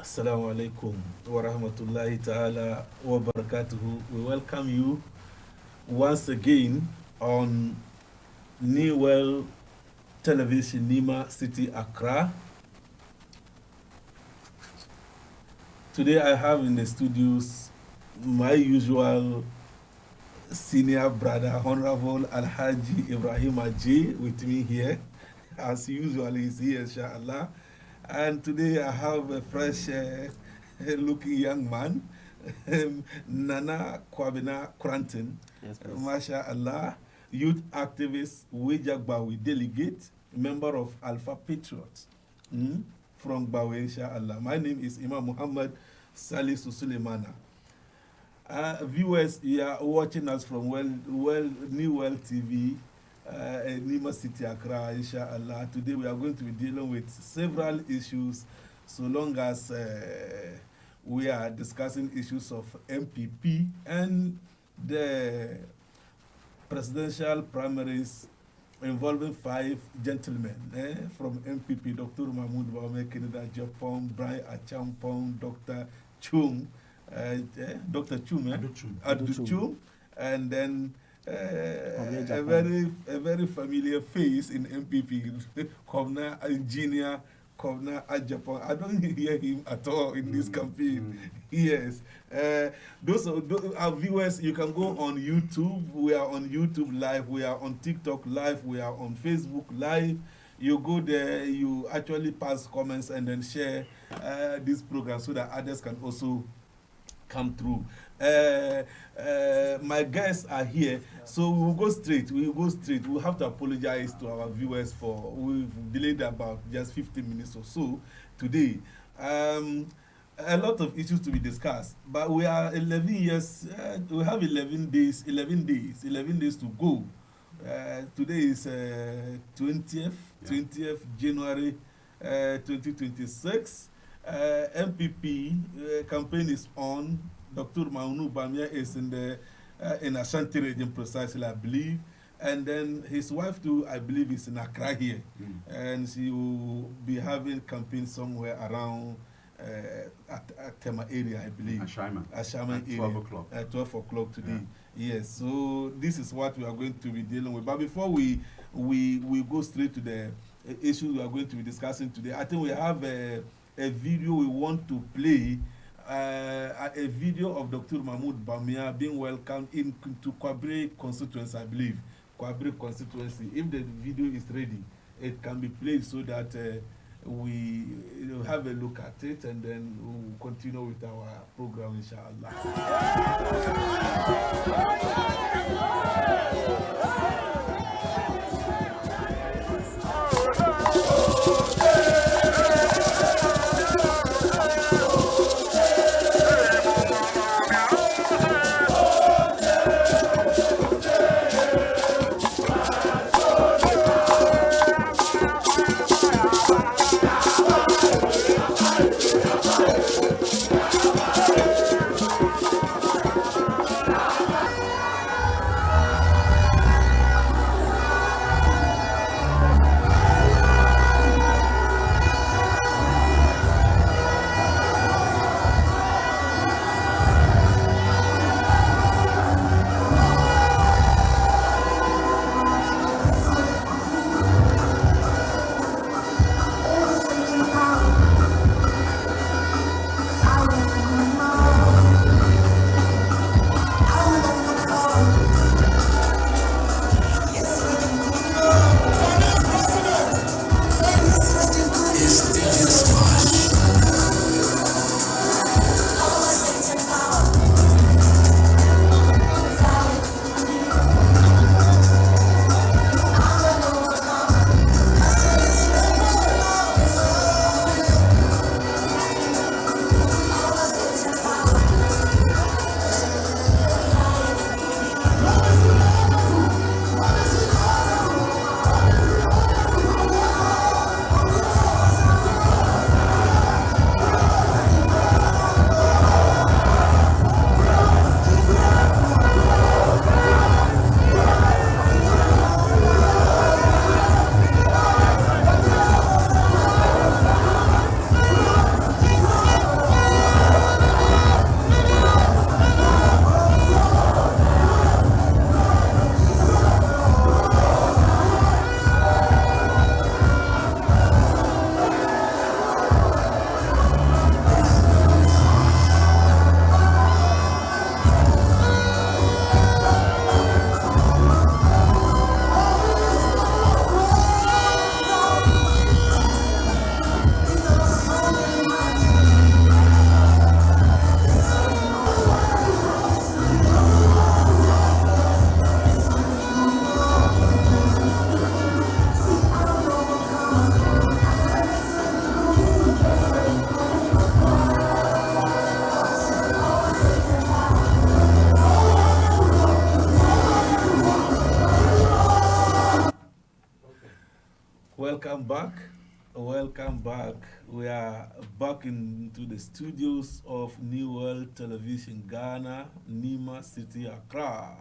Assalamu alaikum wa rahmatullahi ta'ala wa barakatuhu. We welcome you once again on Newell Television, Nima City, Accra. Today I have in the studios my usual senior brother, Honorable ALHAJI IBRAHIM ADJEI, with me here. As usual, he's here, inshallah. And today I have a fresh looking young man, Nana KWABENA KORANTENG, yes, MashaAllah, youth activist, Weija Gbawe, Delegate, member of Alpha Patriot from Gbawe, inshallah. My name is Imam MOHAMMED SALISU SULIEMANA. Viewers, you are watching us from Newell TV, Nima City, Accra, inshallah. Today we are going to be dealing with several issues, so long as we are discussing issues of MPP and the presidential primaries involving 5 gentlemen from MPP, Dr. Mahmoud Baume, Canada, Japan, Brian Achampong, Dr. Chung, Dr. Chung, Addo Chung, and then a very familiar face in MPP, Kovna Engineer, Kovna Japan. I don't hear him at all in this campaign. Yes. Those our viewers, you can go on YouTube. We are on YouTube Live. We are on TikTok Live. We are on Facebook Live. You go there, you actually pass comments and then share this program so that others can also come through. My guests are here, so we will go straight. We will have to apologize to our viewers for we've delayed about just 15 minutes or so today. A lot of issues to be discussed, but we are 11 years. We have 11 days to go. Today is 20th January 2026. MPP campaign is on. Dr. Mahmoud Baume is in Ashanti region precisely, I believe, and then his wife too, I believe, is in Accra here, and she will be having campaign somewhere around at Tema area, I believe. Ashaiman area. 12 o'clock. At 12 o'clock today. Yeah. Yes. So this is what we are going to be dealing with. But before we go straight to the issue we are going to be discussing today, I think we have a video we want to play. A video of Dr. Mahmoud Baume being welcomed into Gbawe constituency, I believe. Gbawe constituency. If the video is ready, it can be played so that we have a look at it and then we'll continue with our program, inshallah. welcome back. We are back into the studios of New World Television Ghana, Nima City, Accra.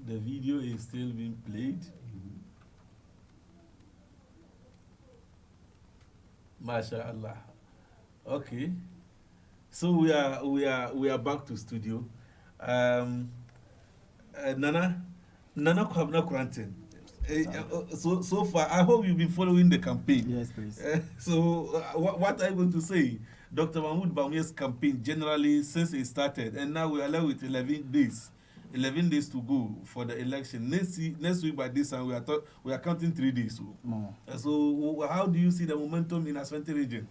The video is still being played. MashaAllah. Okay. So we are back to studio. Nana KWABENA KORANTENG. So far, I hope you've been following the campaign. Yes, please. What are you going to say? Dr. Mahmoud Bawumia's campaign generally since it started, and now we are left with 11 days. 11 days to go for the election. Next week by this time, we are counting 3 days. More. So how do you see the momentum in Ashanti region?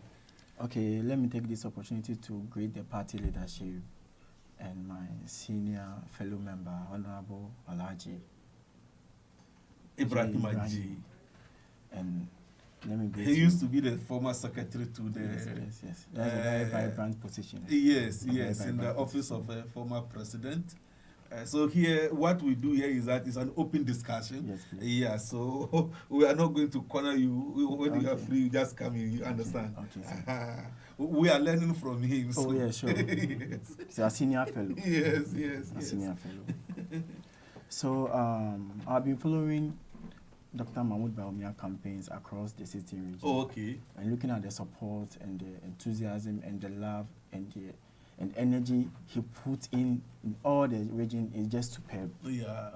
Okay, let me take this opportunity to greet the party leadership and my senior fellow member, Honorable ALHAJI IBRAHIM. And let me greet He used to be the former secretary to the... Yes. That's a very vibrant position. Yes, in the office of a former president. So here, what we do here is that it's an open discussion. Yes, please. Yeah, so we are not going to corner you. When you are free, you just come in, you understand. Okay, we are learning from him. So. Oh, yeah, sure. Yes. He's a senior fellow. Yes. Senior fellow. So I've been following Dr. Mahmoud Bawumia campaigns across the city region. Oh, okay. And looking at the support and the enthusiasm and the love and energy he put in all the region is just superb. Yeah.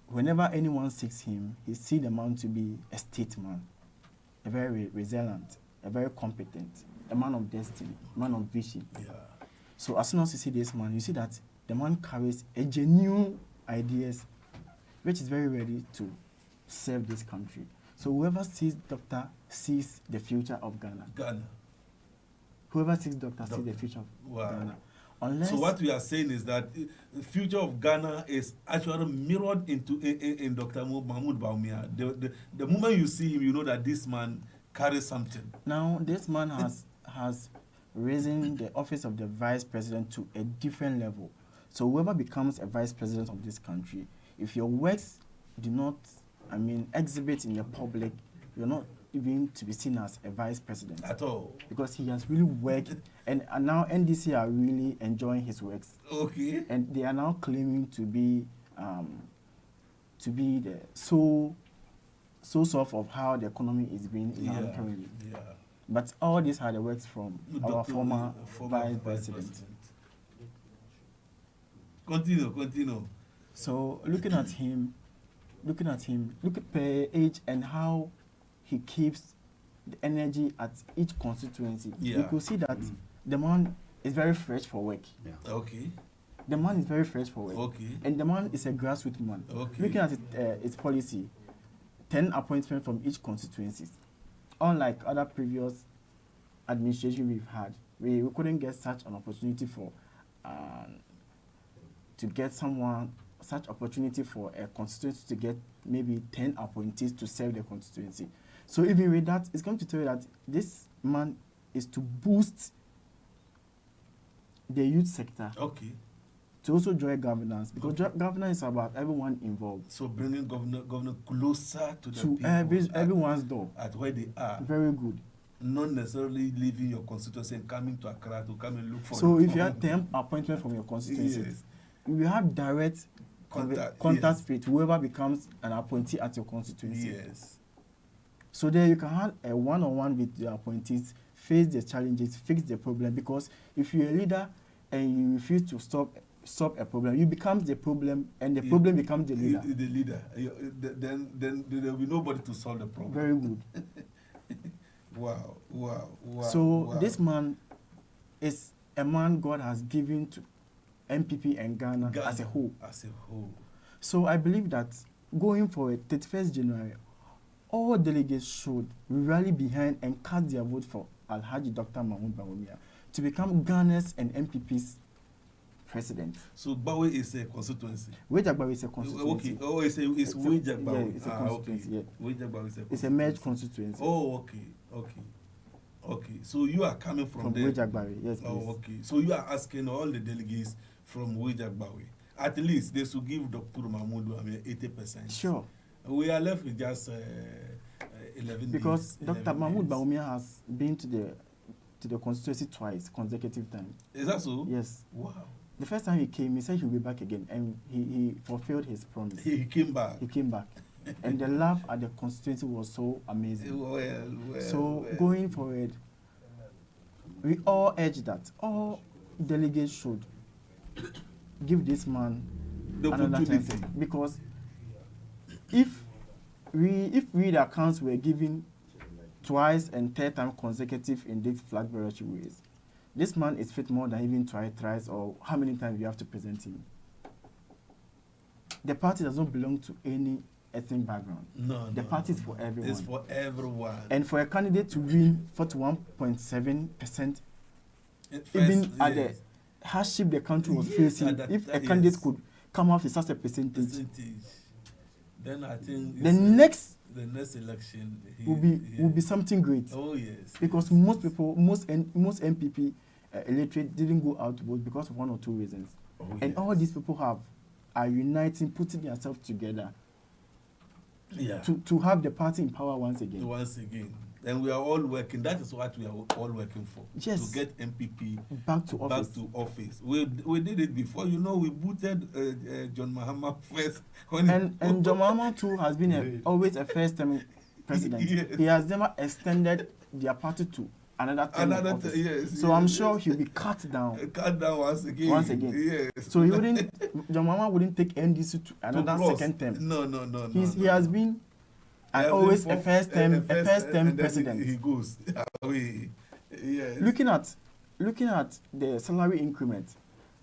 Whenever anyone seeks him, he sees the man to be a statesman, a very resilient, a very competent, a man of destiny, a man of vision. Yeah. So as soon as you see this man, you see that the man carries a genuine ideas, which is very ready to serve this country. So whoever sees Doctor sees the future of Ghana. Whoever sees Doctor sees the future of Ghana. So what we are saying is that the future of Ghana is actually mirrored in Dr. Mahmoud Bawumia. The moment you see him, you know that this man carries something. Now, this man has risen the office of the vice president to a different level. So whoever becomes a vice president of this country, if your works do not, exhibit in the public, you're not even to be seen as a vice president at all, because he has really worked, and now NDC are really enjoying his works. Okay. And they are now claiming to be the sole source of how the economy is being currently. Yeah. But all these are the works from our former vice president. Continue. So looking at him, look at per age and how he keeps the energy at each constituency. Yeah. You could see that the man is very fresh for work. Yeah. Okay. The man is very fresh for work. Okay. And the man is a grassroots man. Okay. Looking at its policy, 10 appointments from each constituency. Unlike other previous administration we've had, we couldn't get such an opportunity for to get someone, such opportunity for a constituency to get maybe 10 appointees to serve the constituency. So even with that, it's going to tell you that this man is to boost the youth sector. Okay. To also join governance, because governance is about everyone involved. So bringing governor closer to the people. Everyone's door. At where they are. Very good. Not necessarily leaving your constituency and coming to Accra to come and look for. So if you have 10 appointments from your constituency, yes, you will have direct contact with whoever becomes an appointee at your constituency. Yes. So there you can have a one-on-one with the appointees, face the challenges, fix the problem. Because if you're a leader and you refuse to solve a problem, you become the problem, and the problem becomes the leader. The leader. Then there will be nobody to solve the problem. Very good. Wow. So this man is a man God has given to MPP and Ghana as a whole. So I believe that going forward, 31st January, all delegates should rally behind and cast their vote for ALHAJI Dr. Mahmoud Bawumia to become Ghana's and MPP's president. So Gbawe is a constituency. Gbawe is a constituency. Okay. Oh, it's Weija Gbawe. Yeah, it's a constituency. Okay. Weija Gbawe is a constituency. It's a merged constituency. Oh, okay. So you are coming from there. Weija Gbawe, yes, please. Oh, okay. So you are asking all the delegates from Weija Gbawe. at least they should give Dr. Mahmoud 80%. Sure. We are left with just 11 because days. Dr. Mahmoud Bawumia has been to the constituency twice, consecutive times. Is that so? Yes. Wow. The first time he came, he said he'll be back again, and he fulfilled his promise. He came back. He came back. And the love at the constituency was so amazing. Well. Going forward, we all urge that all delegates should give this man another chance. Because if the accounts were given twice and third time consecutive in this flag bearership ways, this man is fit more than even thrice or how many times you have to present him. The party does not belong to any ethnic background. The party is for everyone. It's for everyone. And for a candidate to win 41.7%, even at the hardship the country was facing, if a candidate could come out with such a percentage, then I think the next election will be something great. Oh yes. Because most people, most MPP electorate didn't go out to vote because of one or two reasons. And all these people are uniting, putting themselves together to have the party in power once again. And we are all working. That is what we are all working for. Yes. To get MPP back to office. We did it before. You know, we booted John Mahama first. And John Mahama too has been always a first-term president. Yes. He has never extended their party to another term of office. So I'm sure he'll be cut down. Once again. Yes. So John Mahama wouldn't take NDC to another second term. No. He has been always a first-term president. He goes away. Yes. Looking at the salary increment,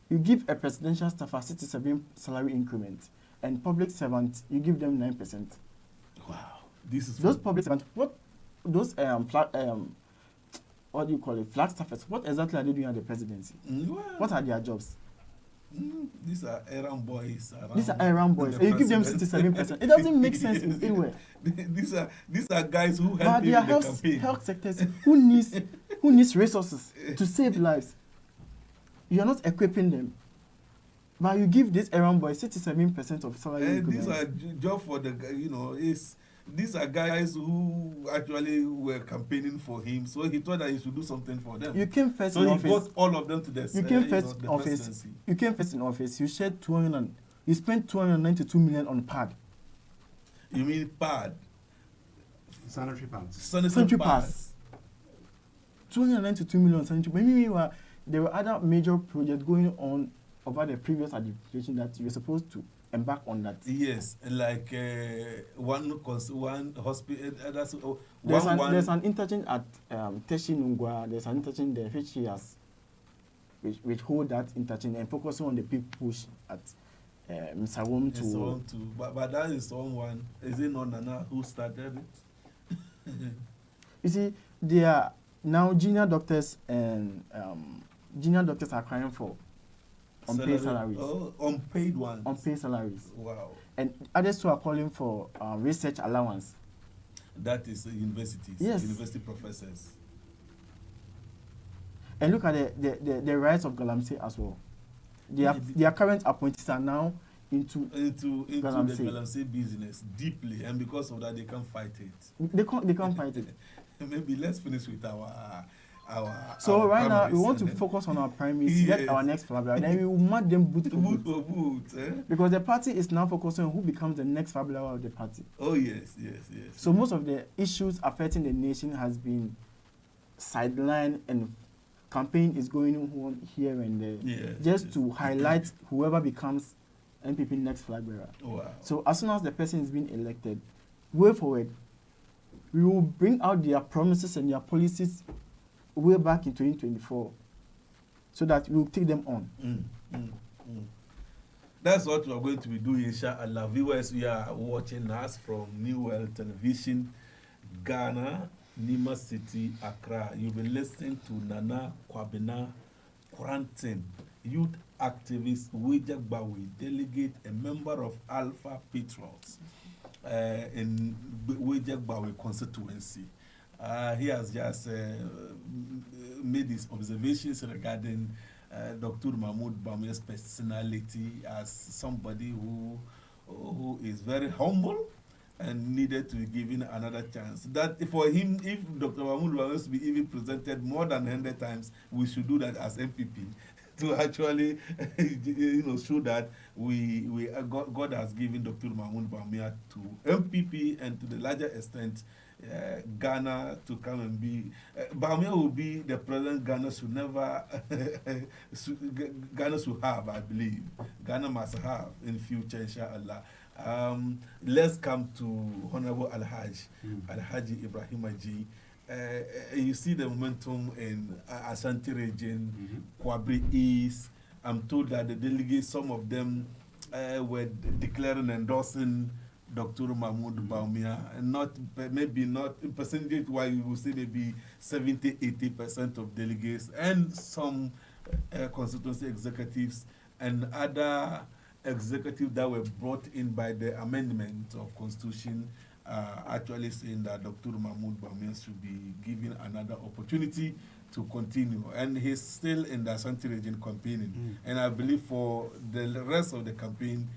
you give a presidential staff a 67 salary increment, and public servants you give them 9%. Wow, this is those public servants. What do you call it? Flag staffers. What exactly are they doing at the presidency? What are their jobs? These are errand boys. And you give them 67%. It doesn't make sense anywhere. These are guys who help in the campaign. Health sectors who needs resources to save lives. You are not equipping them. But you give this errand boy 67% of salary. These are job for these are guys who actually were campaigning for him, so he thought that he should do something for them. You came first in office. So he got all of them to the presidency. You came first in office. You spent 292 million on pad. You mean pad? Sanitary pads. Sanitary pads. 292 million sanitary. Meanwhile, there were other major projects going on over the previous administration that you were supposed to embark on that. Yes, like one hospital. There's an interchange at Teshi Nungwa. There's an interchange there which he has, which hold that interchange and focusing on the big push at Misawom to. But that is someone. Is it not Nana who started it? You see, there are now junior doctors and junior doctors are crying for unpaid salaries. Oh, unpaid ones. Unpaid salaries. Wow. And others who are calling for research allowance. That is universities. Yes. University professors. And look at the rise of Galamsey as well. Their current appointees are now into Galamsey. The Galamsey business deeply, and because of that, they can't fight it. They can't fight it. Maybe let's finish with our right now we want to focus on our primaries, get our next flag bearer, then we will mark them boot for boot. Because the party is now focusing on who becomes the next flag bearer of the party. Oh yes. So most of the issues affecting the nation has been sidelined, and campaign is going on here and there, to highlight whoever becomes MPP next flag bearer. Wow. So as soon as the person is being elected, way forward, we will bring out their promises and their policies way back in 2024, so that we will take them on. That's what we are going to be doing, inshallah. Viewers, we are watching us from New World Television, Ghana, Nima City, Accra. You've been listening to Nana KWABENA, KORANTENG, youth activist, Weija Gbawe, delegate, a member of Alpha Patriots in Weija Gbawe constituency. He has just made his observations regarding Dr. Mahmoud Bamia's personality as somebody who is very humble and needed to be given another chance. That for him, if Dr. Mahmoud was to be even presented more than 100 times, we should do that as MPP to actually, show that God has given Dr. Mahmoud Bamia to MPP and to the larger extent Ghana to come and be. Bamia will be the president Ghana should never, Ghana should have, I believe. Ghana must have in future, inshallah. Let's come to Honorable ALHAJI, ALHAJI IBRAHIM. You see the momentum in Ashanti region, Kwabe East. I'm told that the delegates, some of them were declaring endorsing Dr. Mahmoud Bawumia, and maybe not in percentage wise, we will say maybe 70–80% of delegates, and some constituency executives and other executives that were brought in by the amendment of Constitution actually saying that Dr. Mahmoud Bawumia should be given another opportunity to continue. And he's still in the Ashanti region campaigning. And I believe for the rest of the campaign,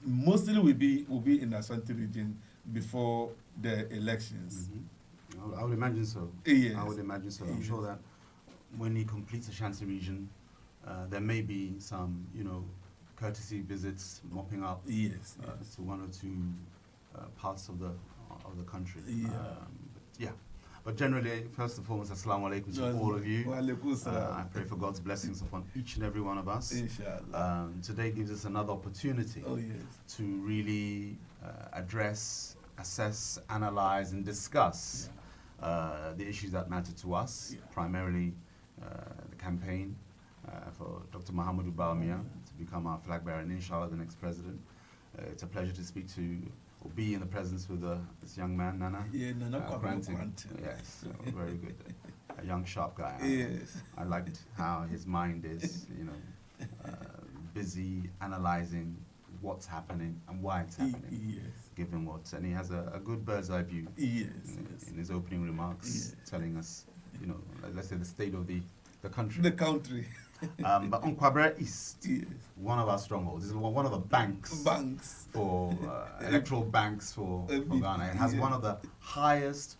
mostly will be in the Ashanti region before the elections. I would imagine so. Yes. I would imagine so. I'm sure that when he completes the Ashanti region, there may be some, courtesy visits mopping up to one or two parts of the country. But generally, first and foremost, assalamu alaikum to all of you. I pray for God's blessings upon each and every one of us. Inshallah. Today gives us another opportunity to really address, assess, analyze, and discuss the issues that matter to us, primarily the campaign for Dr. Mahmoud Bawumia to become our flag bearer and inshallah the next president. It's a pleasure to speak to or be in the presence with this young man, Nana. Nana KORANTENG. Yes, very good. A young, sharp guy. Yes. I liked how his mind is, busy analyzing what's happening and why it's happening, given what. And he has a good bird's eye view in his opening remarks, telling us, let's say the state of the country. The country. But on Kwabe East, one of our strongholds, is one of the banks for electoral banks for Ghana. It has one of the highest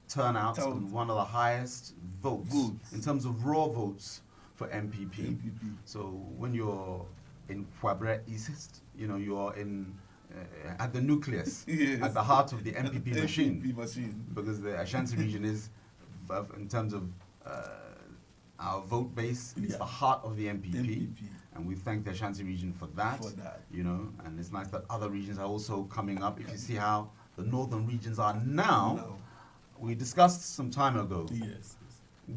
turnouts and one of the highest votes in terms of raw votes for MPP. So when you're in Kwabe East, you're in at the nucleus, at the heart of the MPP machine, because the Ashanti region is, in terms of our vote base, it's the heart of the MPP, and we thank the Ashanti region for that, and it's nice that other regions are also coming up. If you see how the northern regions are now, we discussed some time ago,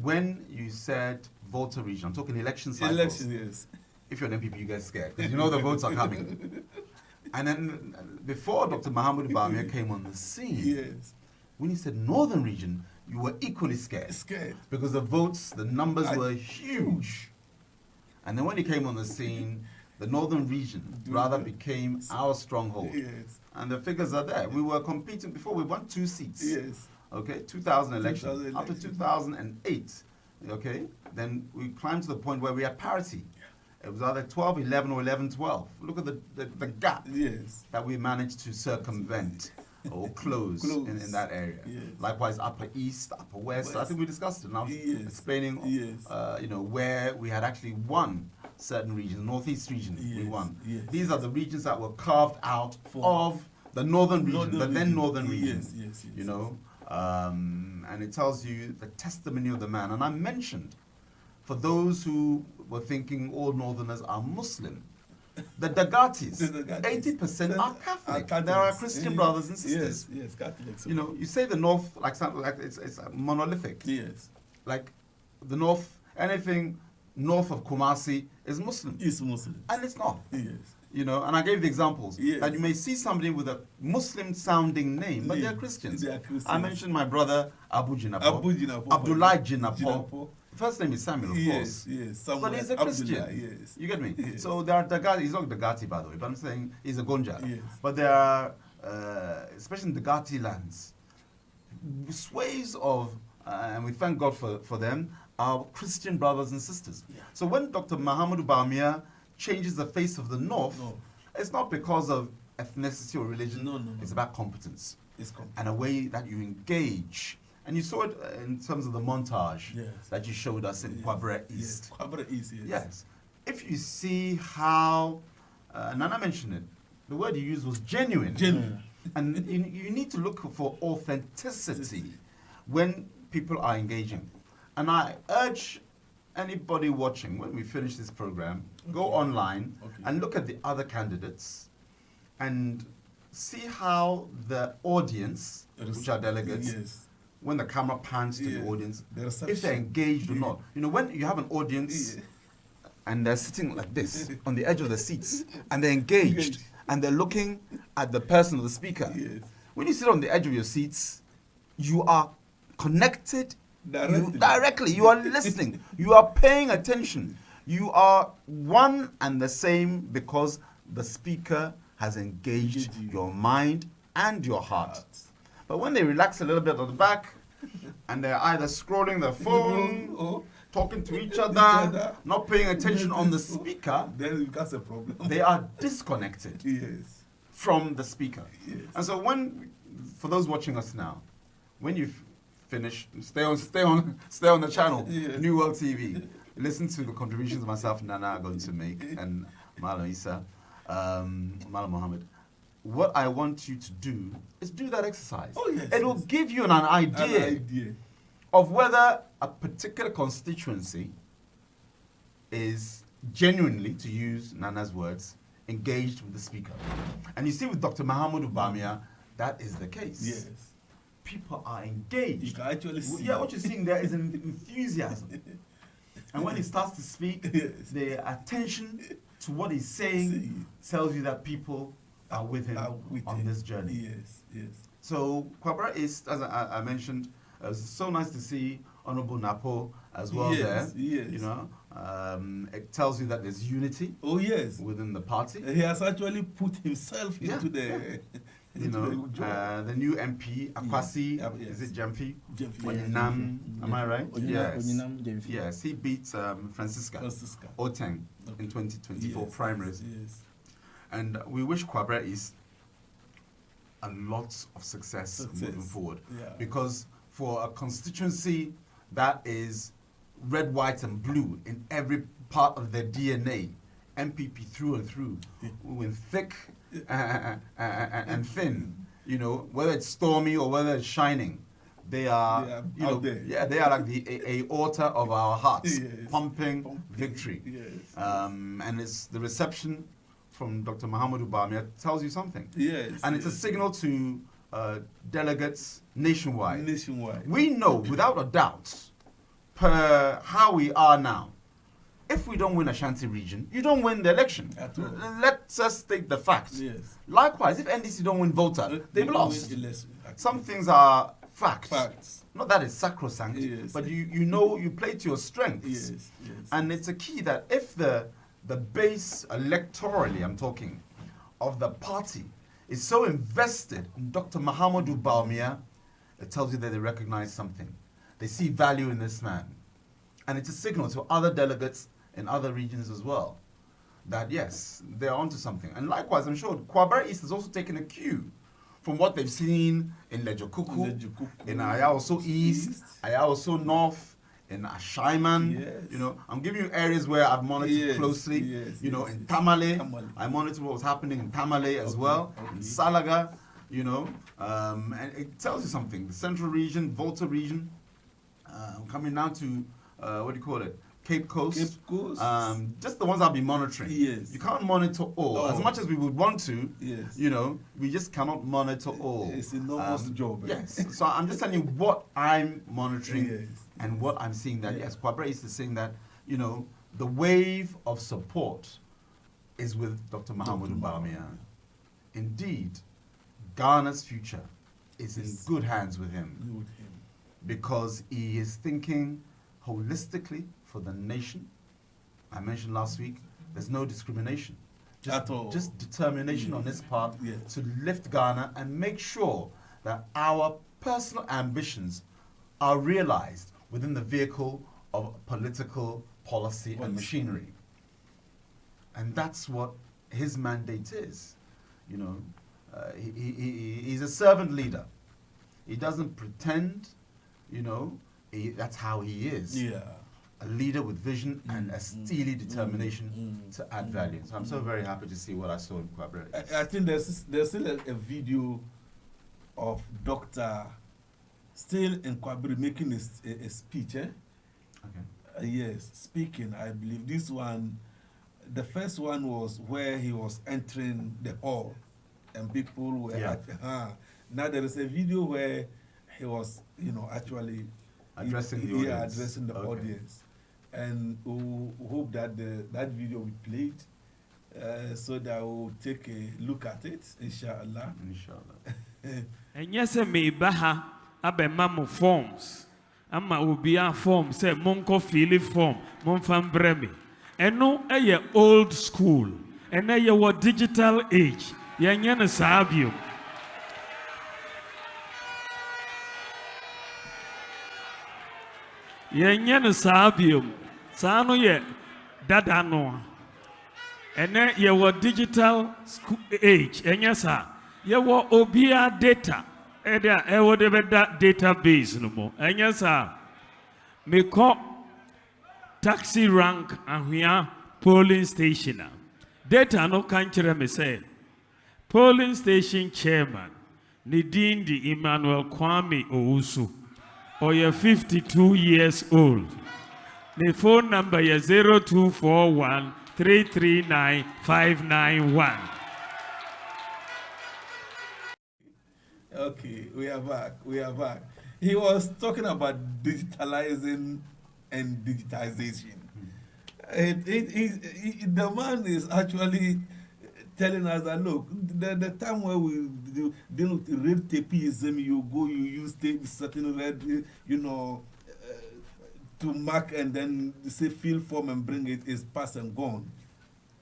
when you said Volta region, I'm talking election cycles. If you're an MPP, you get scared, because the votes are coming. And then before Dr. Mahmoud Bawumia came on the scene, when he said northern region, you were equally scared. Because the votes, the numbers were huge. And then when he came on the scene, the northern region rather became our stronghold. And the figures are there. We were competing before, we won 2 seats. 2000 election. After 2008, then we climbed to the point where we had parity. It was either 12-11 or 11-12. Look at the gap that we managed to circumvent or close. In that area. Likewise, Upper East, Upper West. I think we discussed it. And I was explaining, where we had actually won certain regions. Northeast region, we won. These are the regions that were carved out of the northern region, the then northern region. And it tells you the testimony of the man. And I mentioned, for those who were thinking all northerners are Muslim, the Dagatis, 80% are Catholic. There are Christian brothers and sisters. Catholics. You say the north like it's monolithic. Like the north, anything north of Kumasi is Muslim. And it's not. And I gave the examples that you may see somebody with a Muslim-sounding name, but they are Christians. I mentioned my brother Abu Jinapo, Abdullah Jinapo. First name is Samuel, of course. But he's a Christian. You get me? So there are Dagati. He's not Dagati, by the way, but I'm saying he's a Gonja. But there are, especially in the Dagati lands, sways of, and we thank God for them, our Christian brothers and sisters. Yeah. So when Dr. Muhammadu Bawumia changes the face of the North, it's not because of ethnicity or religion. No. It's about competence. It's competence. And a way that you engage. And you saw it in terms of the montage that you showed us in KWABENA East. Yes. KWABENA East, yes. Yes. If you see how, Nana mentioned it, the word you used was genuine. Genuine. And you need to look for authenticity when people are engaging. And I urge anybody watching, when we finish this program, go online and look at the other candidates and see how the audience, which are delegates, when the camera pans to the audience, if they're engaged or not. You know, when you have an audience and they're sitting like this on the edge of the seats and they're engaged and they're looking at the person or the speaker. When you sit on the edge of your seats, you are connected directly. You are listening. You are paying attention. You are one and the same because the speaker has engaged your mind and your heart. But when they relax a little bit on the back and they're either scrolling their phone or talking to each other, not paying attention on the speaker, then that's a problem. They are disconnected from the speaker. And so for those watching us now, when you finish, stay on the channel, New World TV. Listen to the contributions myself and Nana are going to make, and Malam Isa, Malam Mohammed. What I want you to do is do that exercise. It will give you an idea of whether a particular constituency is genuinely, to use Nana's words, engaged with the speaker. And you see with Dr. Muhammadu Bawumia, that is the case. People are engaged. You can actually see. Yeah, what you're seeing there is an enthusiasm. And when he starts to speak, the attention to what he's saying tells you that people are with him on this journey. So KWABENA is, as I mentioned, it's so nice to see Honorable Napo as well there. You know, it tells you that there's unity. Within the party. He has actually put himself into the. You know, the new MP, Akwasi, is it Jamfi? Onyinam, am I right? Yes, he beat Francisca Oteng in 2024 primaries. And we wish KWABENA East a lot of success moving forward. Because for a constituency that is red, white, and blue in every part of their DNA, MPP through and through, with thick and thin, you know, whether it's stormy or whether it's shining, they are, you know, they are like the aorta of our hearts, pumping victory. And it's the reception from Dr. Muhammadu Bawumia tells you something. And it's a signal to delegates nationwide. We know without a doubt, per how we are now, if we don't win Ashanti region, you don't win the election. Let's just state the facts. Likewise, if NDC don't win Volta, they've lost. Some things are facts. Not that it's sacrosanct, but you know, you play to your strengths. And it's a key that if the base electorally, I'm talking, of the party is so invested in Dr. Muhammadu Bawumia, it tells you that they recognize something. They see value in this man. And it's a signal to other delegates in other regions as well that yes, they're onto something. And likewise, I'm sure KWABENA East has also taken a cue from what they've seen in Lejokuku, in Ayaoso East, Ayaoso North, in Ashaiman. You know, I'm giving you areas where I've monitored closely. You know, in Tamale, I monitored what was happening in Tamale as well, in Salaga, you know, and it tells you something. The central region, Volta region, coming down to, what do you call it? Cape Coast. Just the ones I've been monitoring. You can't monitor all. As much as we would want to, you know, we just cannot monitor all. It's an enormous job. So I'm just telling you what I'm monitoring and what I'm seeing that, KWABENA is saying that, you know, the wave of support is with Dr. Muhammadu Bawumia. Indeed, Ghana's future is in good hands with him. Because he is thinking holistically for the nation. I mentioned last week, there's no discrimination. Just determination on his part to lift Ghana and make sure that our personal ambitions are realized within the vehicle of political policy and machinery. And that's what his mandate is. You know, he's a servant leader. He doesn't pretend, you know, that's how he is. Yeah. A leader with vision and a steely determination to add value. So I'm so very happy to see what I saw in KWABENA. I think there's still a video of Dr. still in KWABENA making a speech. Okay. Yes, speaking, I believe. This one, the first one was where he was entering the hall and people were now there is a video where he was, you know, actually addressing the audience. Yeah, addressing the audience. And we hope that that video will be played so that we'll take a look at it, inshallah. Inshallah. And yes, me baha abe mamu forms. Ama ubia form say monko fili form monfam bremi. Eno eye old school. And eye what digital age. Yanyana sabio. Yanyana sabio. Sano ye dada no. Ene ye what digital age. Enyasa. Ye what obia data. Eda ewo de beda database no mo. Enyasa. Me ko taxi rank ahia polling station. Data no kanchire me say. Polling station chairman Nidindi Emmanuel Kwame Owusu. Or you're 52 years old. The phone number is 0241 339 591. Okay, we are back. We are back. He was talking about digitalizing and digitization. The man is actually telling us that look, the time where we deal with red tapeism, you go, you use certain red, you know, to mark and then say fill form and bring it is past and gone.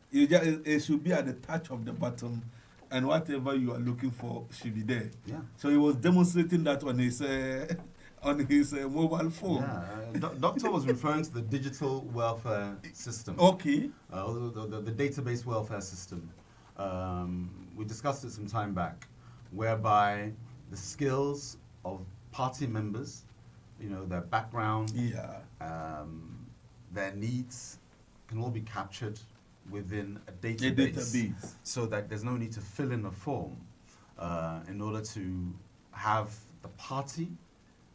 It should be at the touch of the button, and whatever you are looking for should be there. Yeah. So he was demonstrating that on his mobile phone. Yeah, Doctor was referring to the digital welfare system. Okay. The database welfare system. We discussed it some time back, whereby the skills of party members, you know, their background, their needs can all be captured within a database, so that there's no need to fill in a form in order to have the party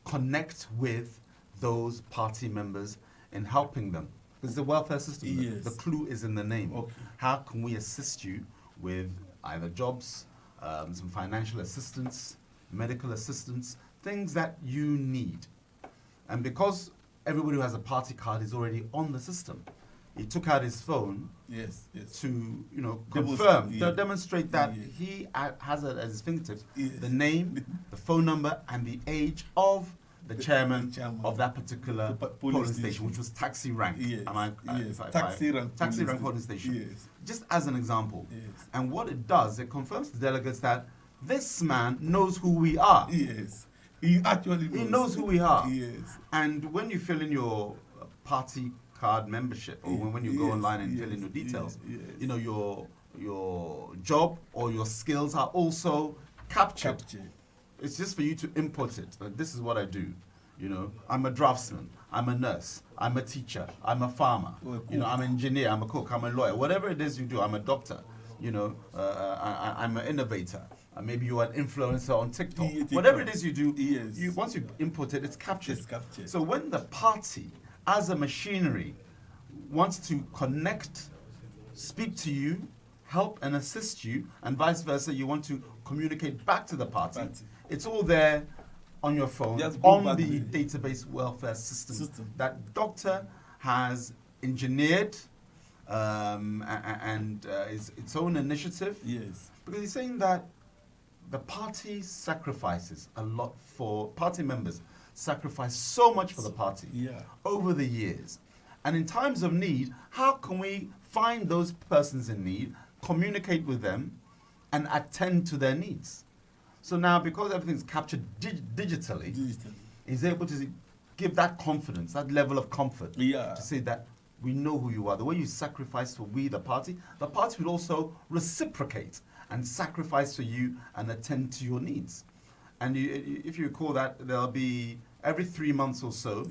connect with those party members in helping them. Because the welfare system, the clue is in the name. Okay. How can we assist you with either jobs, some financial assistance, medical assistance, things that you need. And because everybody who has a party card is already on the system, he took out his phone to, you know, confirm, demonstrate that he has it at his fingertips, the name, the phone number, and the age of the chairman of that particular polling station, which was taxi rank. Taxi rank polling station. Just as an example. And what it does, it confirms to delegates that this man knows who we are. He actually knows. He knows who we are. Yes. And when you fill in your party card membership, or when you go online and fill in your details, you know, your job or your skills are also captured. It's just for you to input it. Like, this is what I do. You know, I'm a draftsman, I'm a nurse, I'm a teacher, I'm a farmer, you know, I'm an engineer, I'm a cook, I'm a lawyer. Whatever it is you do, I'm a doctor, you know, I'm an innovator. Maybe you're an influencer on TikTok. Whatever it is you do, once you input it, it's captured. So when the party, as a machinery, wants to connect, speak to you, help and assist you, and vice versa, you want to communicate back to the party. It's all there on your phone, on the database welfare system that Doctor has engineered and is its own initiative. Because he's saying that the party sacrifices a lot for party members, sacrifice so much for the party over the years. And in times of need, how can we find those persons in need, communicate with them, and attend to their needs? So now, because everything's captured digitally, he's able to give that confidence, that level of comfort, Yeah. to say that we know who you are. The way you sacrifice for we, the party will also reciprocate and sacrifice for you and attend to your needs. And if you recall that, there'll be every 3 months or so,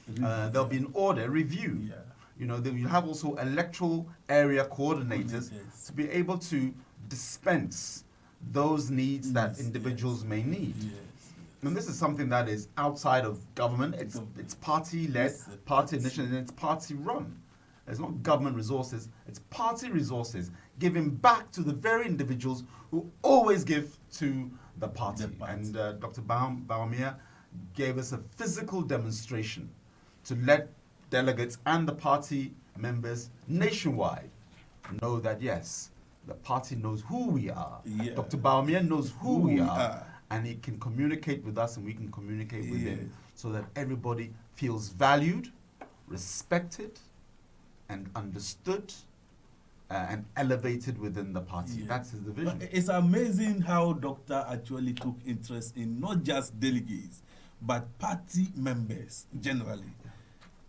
there'll be an order review. Yeah. You know, then you have also electoral area coordinators to be able to dispense those needs that individuals may need. Yes. And this is something that is outside of government. It's party-led, party initiative, and it's party-run. It's not government resources, it's party resources giving back to the very individuals who always give to the party. And Dr. Bawumia gave us a physical demonstration to let delegates and the party members nationwide know that, yes, the party knows who we are. Yeah. Dr. Bawumia knows who we are. And he can communicate with us and we can communicate with him, so that everybody feels valued, respected, and understood, and elevated within the party. Yeah. That's his vision. But it's amazing how Doctor actually took interest in not just delegates, but party members generally.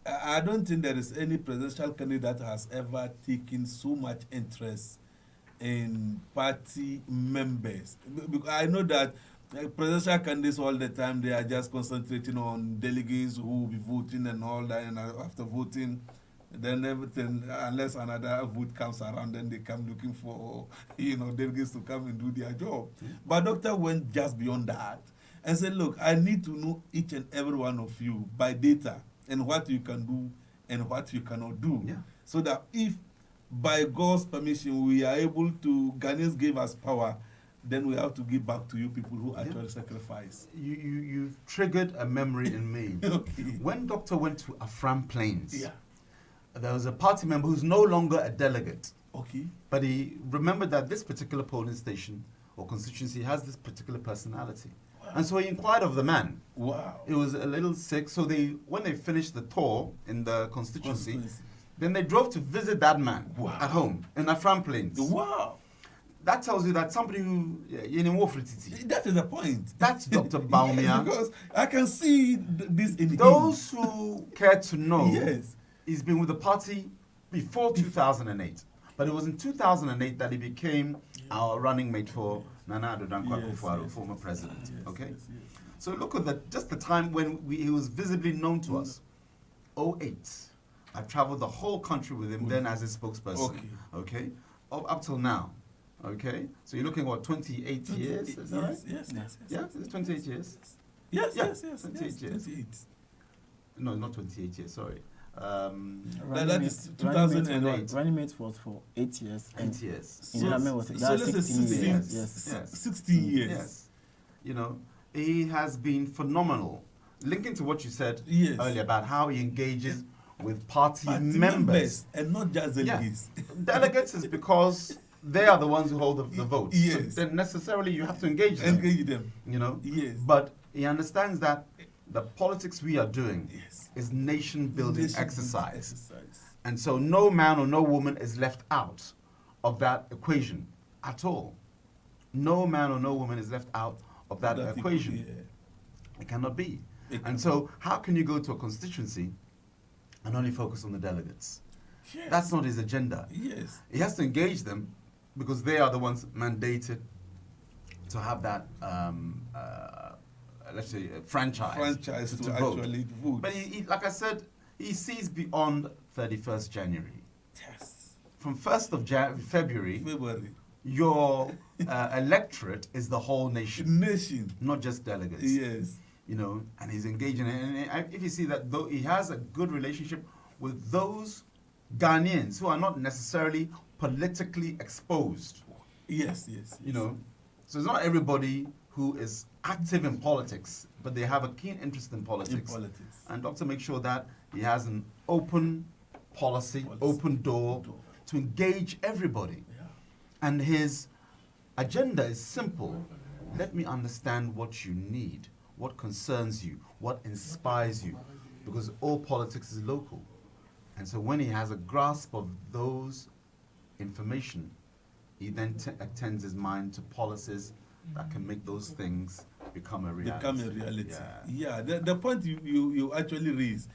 I don't think there is any presidential candidate that has ever taken so much interest in party members. Because I know that presidential candidates all the time, they are just concentrating on delegates who will be voting and all that, and after voting, then everything, unless another vote comes around, then they come looking for, delegates to come and do their job. But Doctor went just beyond that and said, look, I need to know each and every one of you by data and what you can do and what you cannot do. Yeah. So that if by God's permission we are able to, Ghanaians gave us power, then we have to give back to you people who actually sacrifice. You've triggered a memory in me. Okay. When Doctor went to Afram Plains, there was a party member who's no longer a delegate. Okay. But he remembered that this particular polling station or constituency has this particular personality. Wow. And so he inquired of the man. Wow. He was a little sick, so when they finished the tour in the constituency, then they drove to visit that man at home in Afram Plains. Wow. That tells you that somebody who that is the point. That's Dr. Bawumia. Yes, because I can see this in those who care to know. Yes. He's been with the party before 2008, but it was in 2008 that he became our running mate for Nana Addo Akufo-Addo, former president. Okay, so look at just the time when he was visibly known to us. 2008. I traveled the whole country with him then as his spokesperson. Okay, up till now. Okay, so you're looking at what, 28 years? Is that right? Yes. Yeah, it's 28 years. Yes. 28 years. 28. No, not 28 years. Sorry. That is 2008. Running mate was for 8 years. 8 years. In Yame was 16 years. Yes. 16 years. Yes. You know, he has been phenomenal. Linking to what you said earlier about how he engages with party members. And not just delegates. Delegates is because they are the ones who hold the votes. Yes. So then necessarily you have to engage them. You know? Yes. But he understands that the politics we are doing is nation-building exercise. And so no man or no woman is left out of that equation at all. No man or no woman is left out of that equation. It cannot be. And so how can you go to a constituency and only focus on the delegates? Yes. That's not his agenda. Yes. He has to engage them because they are the ones mandated to have that, let's say, franchise to vote. Actually vote. But he, like I said, he sees beyond 31st January. Yes. From 1st of February, your electorate is the whole nation. Not just delegates. Yes. You know, and he's engaging. And if you see that, though he has a good relationship with those Ghanaians who are not necessarily politically exposed. Yes. You know, so it's not everybody who is active in politics, but they have a keen interest in politics. And Doctor makes sure that he has an open policy. Open door to engage everybody. Yeah. And his agenda is simple. Let me understand what you need, what concerns you, what inspires you, because all politics is local. And so when he has a grasp of those information, he then attends his mind to policies that can make those things become a reality. Yeah. The point you actually raised,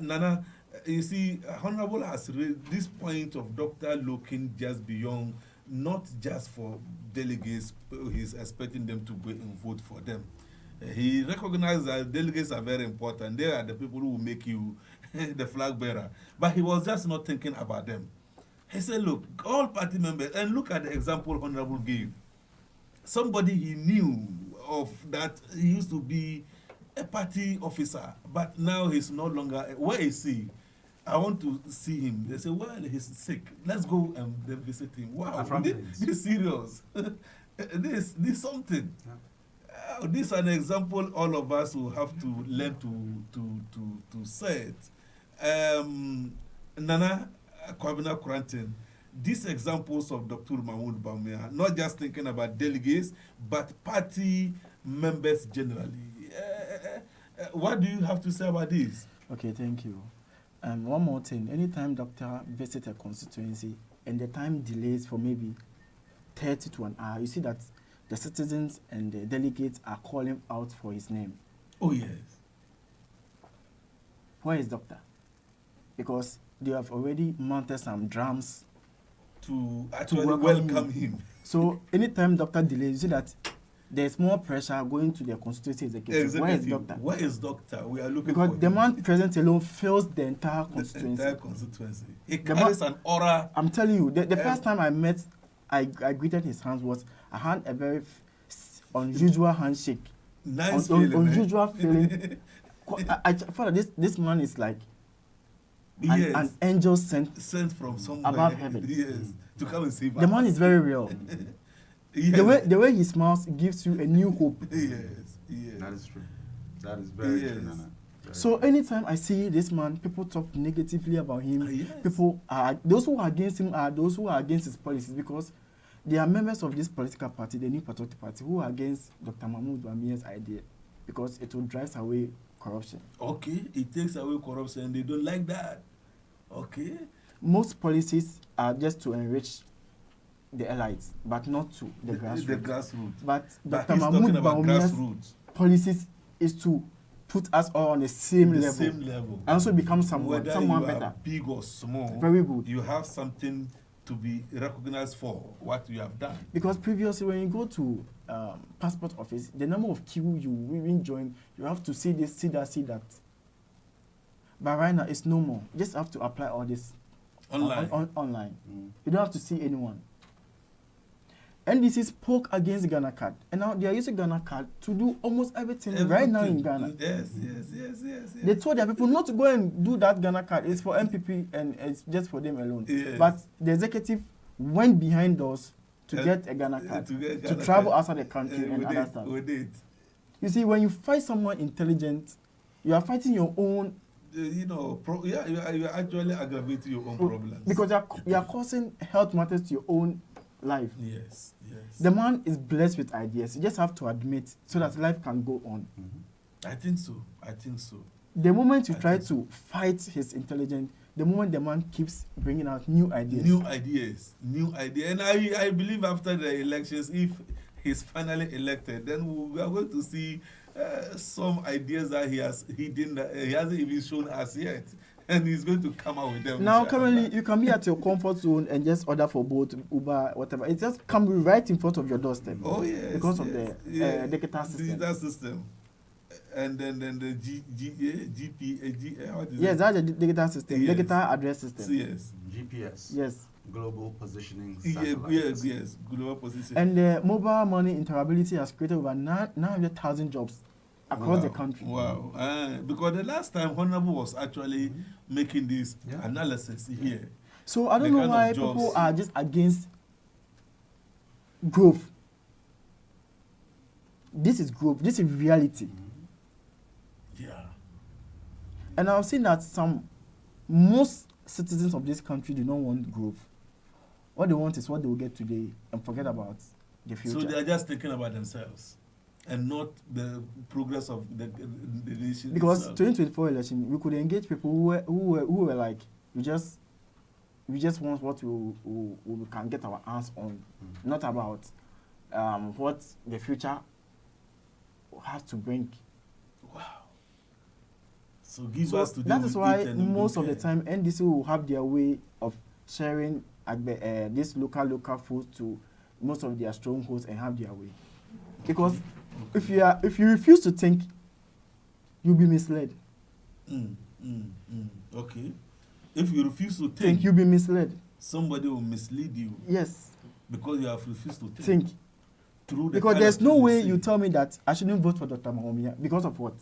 Nana, you see, Honorable has raised this point of Dr. looking just beyond, not just for delegates, he's expecting them to go and vote for them. He recognized that delegates are very important. They are the people who will make you the flag bearer. But he was just not thinking about them. He said, look, all party members, and look at the example Honorable gave. Somebody he knew of that he used to be a party officer, but now he's no longer. Where is he? I want to see him. They say, well, he's sick. Let's go and visit him. Wow, this is serious. this something. Yeah. This is an example all of us will have to learn to say it. Nana, KWABENA KORANTENG, these examples of Dr. Mahmoud Bawumia, not just thinking about delegates, but party members generally. What do you have to say about this? Okay, thank you. One more thing. Anytime doctor visits a constituency and the time delays for maybe 30 to an hour, you see that the citizens and the delegates are calling out for his name. Oh, yes. Where is doctor? Because they have already mounted some drums to actually welcome him. So anytime doctor delays, you see that there's more pressure going to the constituency executive. Where is doctor? Where is doctor? We are looking because for the man present alone fills the entire constituency. The entire constituency. He carries an aura. I'm telling you, the first time I met, I greeted his hands was, I had a very unusual handshake. Nice feeling. Unusual feeling. I felt that this man is like an angel sent from somewhere above heaven. Yes, to come and save us. The man is very real. Yes. The way he smiles gives you a new hope. Yes. That is true. That is very true, Nana. So anytime I see this man, people talk negatively about him. Yes. People those who are against him are those who are against his policies, because they are members of this political party, the New Patriot Party, who are against Dr. Mahmoud Bawumia's idea, because it will drive away corruption. Okay, it takes away corruption. They don't like that. Okay. Most policies are just to enrich the elites, but not to the grassroots. The grassroots. But Dr. Mahmoud Bawumia's policies is to put us all on the same level. Same level. And also become someone Whether you better. Are big or small. Very good. You have something to be recognized for what you have done. Because previously, when you go to passport office, the number of queue you even join, you have to see this, see that. But right now, it's no more. You just have to apply all this online. Online. You don't have to see anyone. NDC spoke against Ghana card, and now they are using Ghana card to do almost everything right now in Ghana. Yes. They told their people not to go and do that Ghana card. It's for MPP and it's just for them alone. Yes. But the executive went behind doors to get a Ghana card, to travel outside the country and other stuff. You see, when you fight someone intelligent, you are fighting your own. You are actually aggravating your own problems. Because you are causing health matters to your own life. Yes. The man is blessed with ideas. You just have to admit so that life can go on. I think so. The moment you try to fight his intelligence, the moment the man keeps bringing out new ideas. And I believe after the elections, if he's finally elected, then we are going to see some ideas that he hasn't even shown us yet. And he's going to come out with them. Now, currently, you can be at your comfort zone and just order for both Uber, whatever. It just come right in front of your doorstep. Oh, yes. Because of the digital system. Digital system. And then the what is yes, it? that's the digital system. Yes. Digital address system. Yes. GPS. Yes. Global positioning. Yes. Global positioning. And the mobile money interoperability has created over 900,000 jobs across the country. Wow. Because the last time Honorable was actually making this analysis here. So I don't know why people are just against growth. This is growth. This is reality. Yeah. And I've seen that most citizens of this country do not want growth. What they want is what they will get today and forget about the future. So they are just thinking about themselves and not the progress of the nation. Because itself. 2024 election, we could engage people who were like, we just want what we can get our hands on, not about what the future has to bring. Wow. So give us to them. That is why most of the time NDC will have their way of sharing this local food to most of their strongholds and have their way. Because if you refuse to think, you'll be misled. Okay. If you refuse to think, you'll be misled. Somebody will mislead you. Yes. Because you have refused to think. Because there's no way you tell me that I shouldn't vote for Dr. Mahomia. Because of what?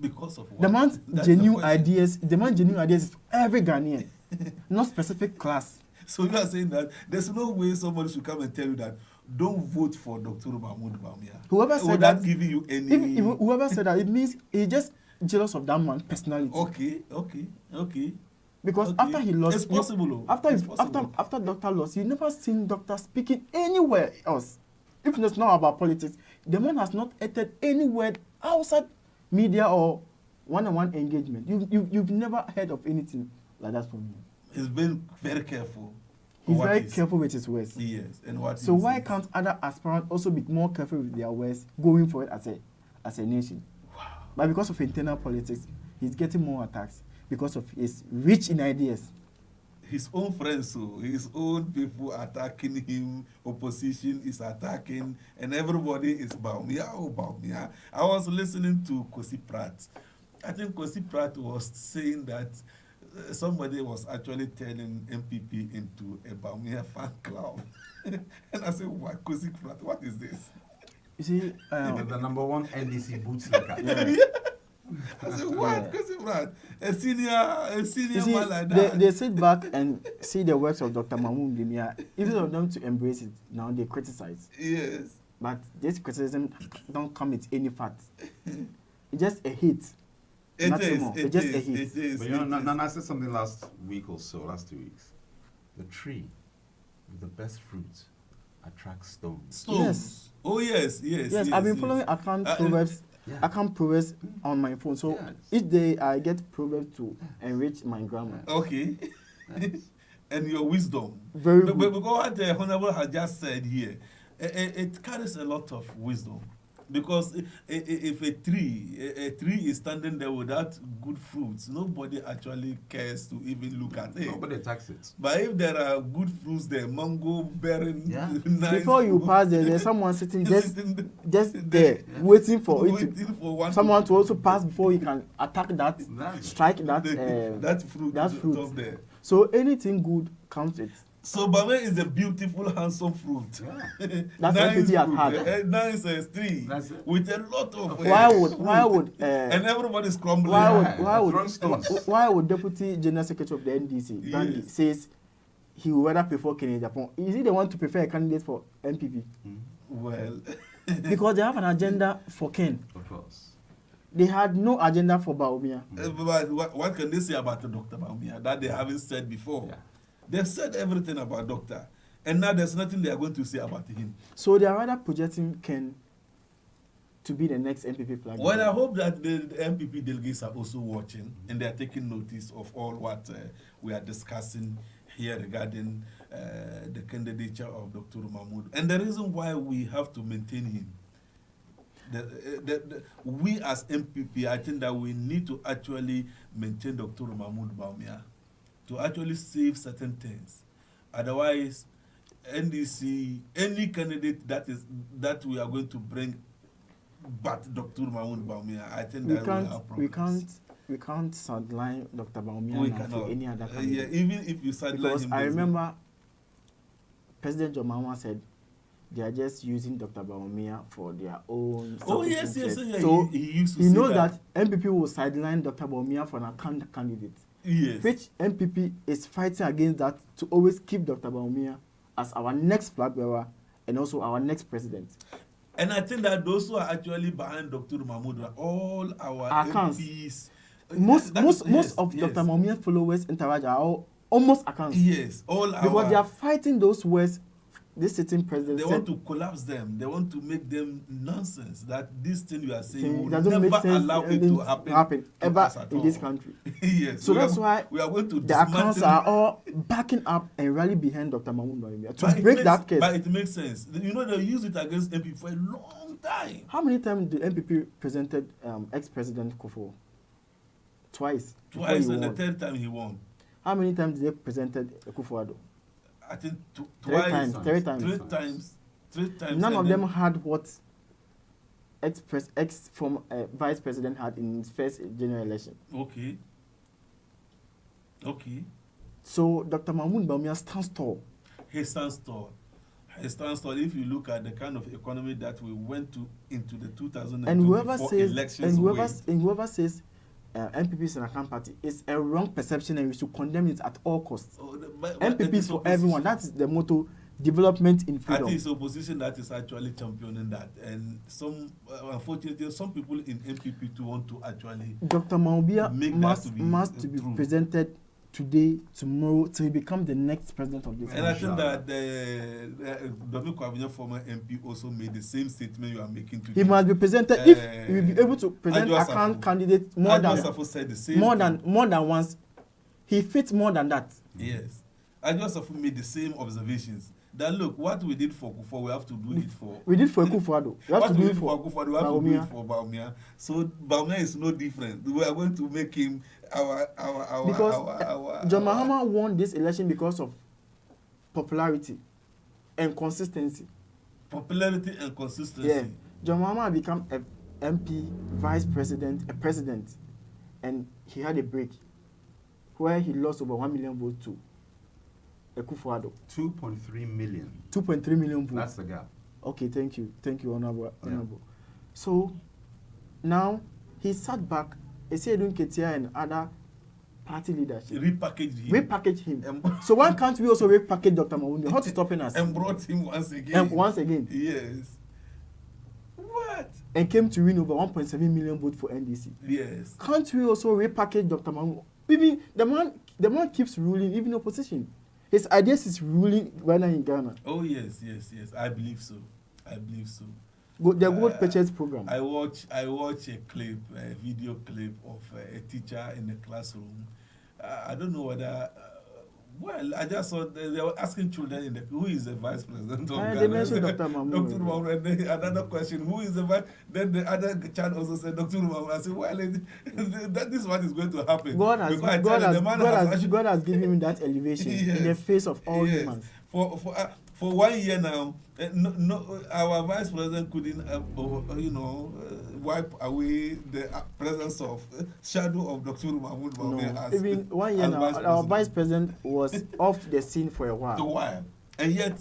Because of what? The man's genuine ideas is for every Ghanaian, not specific class. So you are saying that there's no way somebody should come and tell you that don't vote for Dr. Mahmoud Bawumia. Whoever said that, giving you any... whoever said that, it means he's just jealous of that man's personality. Okay. Because after he lost... It's possible. After Doctor lost, you never seen Doctor speaking anywhere else. If it's not about politics, the man has not uttered any word outside media or one-on-one engagement. You've never heard of anything like that from him. He's been very careful. He's very careful with his words. Yes, and what? So why can't other aspirants also be more careful with their words going for it as a nation? Wow. But because of internal politics, he's getting more attacks because of his rich in ideas. His own friends, so his own people attacking him, opposition is attacking, and everybody is Bawumia. I was listening to Kosi Pratt. I think Kosi Pratt was saying that somebody was actually turning MPP into a Bawumia fan club. And I said, what, Kosi Pratt, what is this? You see, the number one NDC bootlegger. Yeah. I said, what, Kosi Pratt? A senior man like that. They sit back and see the works of Dr. Mahmoud Bawumia. Instead of them to embrace it, now they criticize. Yes. But this criticism don't come with any facts. It's just a hit. It is. But you know, Nana said something last 2 weeks. The tree with the best fruit attracts stones. Yes. Oh, yes. I've been following account Proverbs. Yeah. Account Proverbs on my phone. So each day I get Proverbs to enrich my grammar. Okay. And your wisdom. Very good. Because what the Honorable has just said here, it carries a lot of wisdom. Because if a tree is standing there without good fruits, nobody actually cares to even look at it. Nobody attacks it. But if there are good fruits there, mango bearing, nice before you pass there's someone sitting just there, waiting for someone to also pass before you can attack that, strike that fruit. There. So anything good comes with. So Bame is a beautiful, handsome fruit. Yeah. That's nice fruit. Nice tree with a lot of. Why would and everybody's crumbling. Why would Deputy General Secretary of the NDC Gandhi says he would rather prefer Kennedy Japan? Is he the one to prefer a candidate for MPP? Well, because they have an agenda for Ken. Of course. They had no agenda for Bawumia. But what can they say about Dr. Bawumia that they haven't said before? Yeah. They've said everything about Doctor, and now there's nothing they are going to say about him. So they are rather projecting Ken to be the next MPP flag. Well, I hope that the MPP delegates are also watching, and they are taking notice of all what we are discussing here regarding the candidature of Dr. Mahmoud. And the reason why we have to maintain him, we as MPP, I think that we need to actually maintain Dr. Mahmoud Bawumia to actually save certain things. Otherwise, NDC, any candidate that we are going to bring but Dr. Mahmoud Bawumia, I think that will have problems. We can't sideline Dr. Bawumia for any other candidate. Yeah, even if you sideline him. Because I remember President John Mahama said they are just using Dr. Bawumia for their own. Oh yes. So he used to say knows that MPP will sideline Dr. Bawumia for an candidate. Yes. Which MPP is fighting against that to always keep Dr. Bawumia as our next flag bearer and also our next president. And I think that those who are actually behind Dr. Mahmoud are all our MPs. Most of Dr. Bawumia's followers in Taraja are almost accounts. Yes, all because they are fighting those words. This sitting president. They want to collapse them. They want to make them nonsense. That this thing you are saying will never allow it to happen ever in this country. Yes. So that's why we are going to the accounts are all backing up and rally behind Dr. Mahmoud Bawumia to break that case. But it makes sense. You know, they use it against MP for a long time. How many times the MPP presented ex-president Akuffon? Twice. Twice, and the third time he won. How many times did they presented Akuffon? I think twice. Three times. None of them had what vice president had in his first general election. Okay. So Dr. Mahmoud Bawumia stands tall. He stands tall. If you look at the kind of economy that we went into the 2024 elections, whoever says MPP is an account party is a wrong perception, and we should condemn it at all costs. MPP is for everyone. That is the motto. Development in freedom. I think it's opposition that is actually championing that, and unfortunately, some people in MPP too want to actually. Dr. Mahmoud must be presented today, tomorrow, till he become the next president of this country. And I think that the KWABENA former MP also made the same statement you are making today. He must be presented if he will be able to present account candidate more than once. He fits more than that. Yes, Addo made the same observations. That look, what we did for Akuffon, we have to do it for. We did for Akuffon. We have to do it for Akuffon. We have to do it for Bawumia. So Bawumia is no different. We are going to make him our. John Mahama won this election because of popularity and consistency. Yeah, John Mahama became a MP, vice president, a president, and he had a break where he lost over 1 million votes to Akuffon. 2.3 million. 2.3 million votes. That's the gap. Okay, thank you, Honorable. Yeah. So now he sat back. Esedun Ketia and other party leadership repackage him. So why can't we also repackage Dr. Mahmoud? What's stopping us? And brought him once again. Yes. What? And came to win over 1.7 million votes for NDC. Yes. Can't we also repackage Dr. Mahmoud? Even the man keeps ruling, even opposition. His ideas is ruling right now in Ghana. Oh yes. I believe so. The Gold Purchase program. I watch a video clip of a teacher in the classroom. I don't know whether. Well, I just saw they were asking children who is the vice president of Ghana. They mentioned Dr. Mahmoud. Dr. Mahmoud. Another question: who is the vice? Then the other child also said Dr. Mahmoud. I said, well, that is what is going to happen. God has given him that elevation in the face of all humans. For 1 year now, our vice president couldn't, wipe away the presence of shadow of Dr. Mahmoud Bawumia. Even 1 year now, our vice president was off the scene for a while. And yet,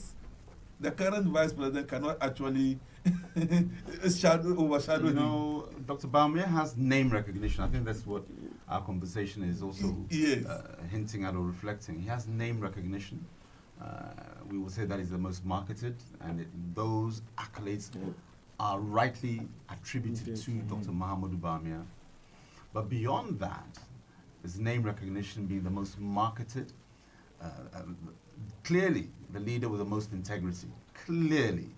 the current vice president cannot actually overshadow him. Dr. Bawumia has name recognition. I think that's what our conversation is also hinting at or reflecting. He has name recognition. We will say that is the most marketed, and those accolades are rightly attributed to Dr. Mahmoud Bawumia. But beyond that, his name recognition being the most marketed, clearly the leader with the most integrity, clearly.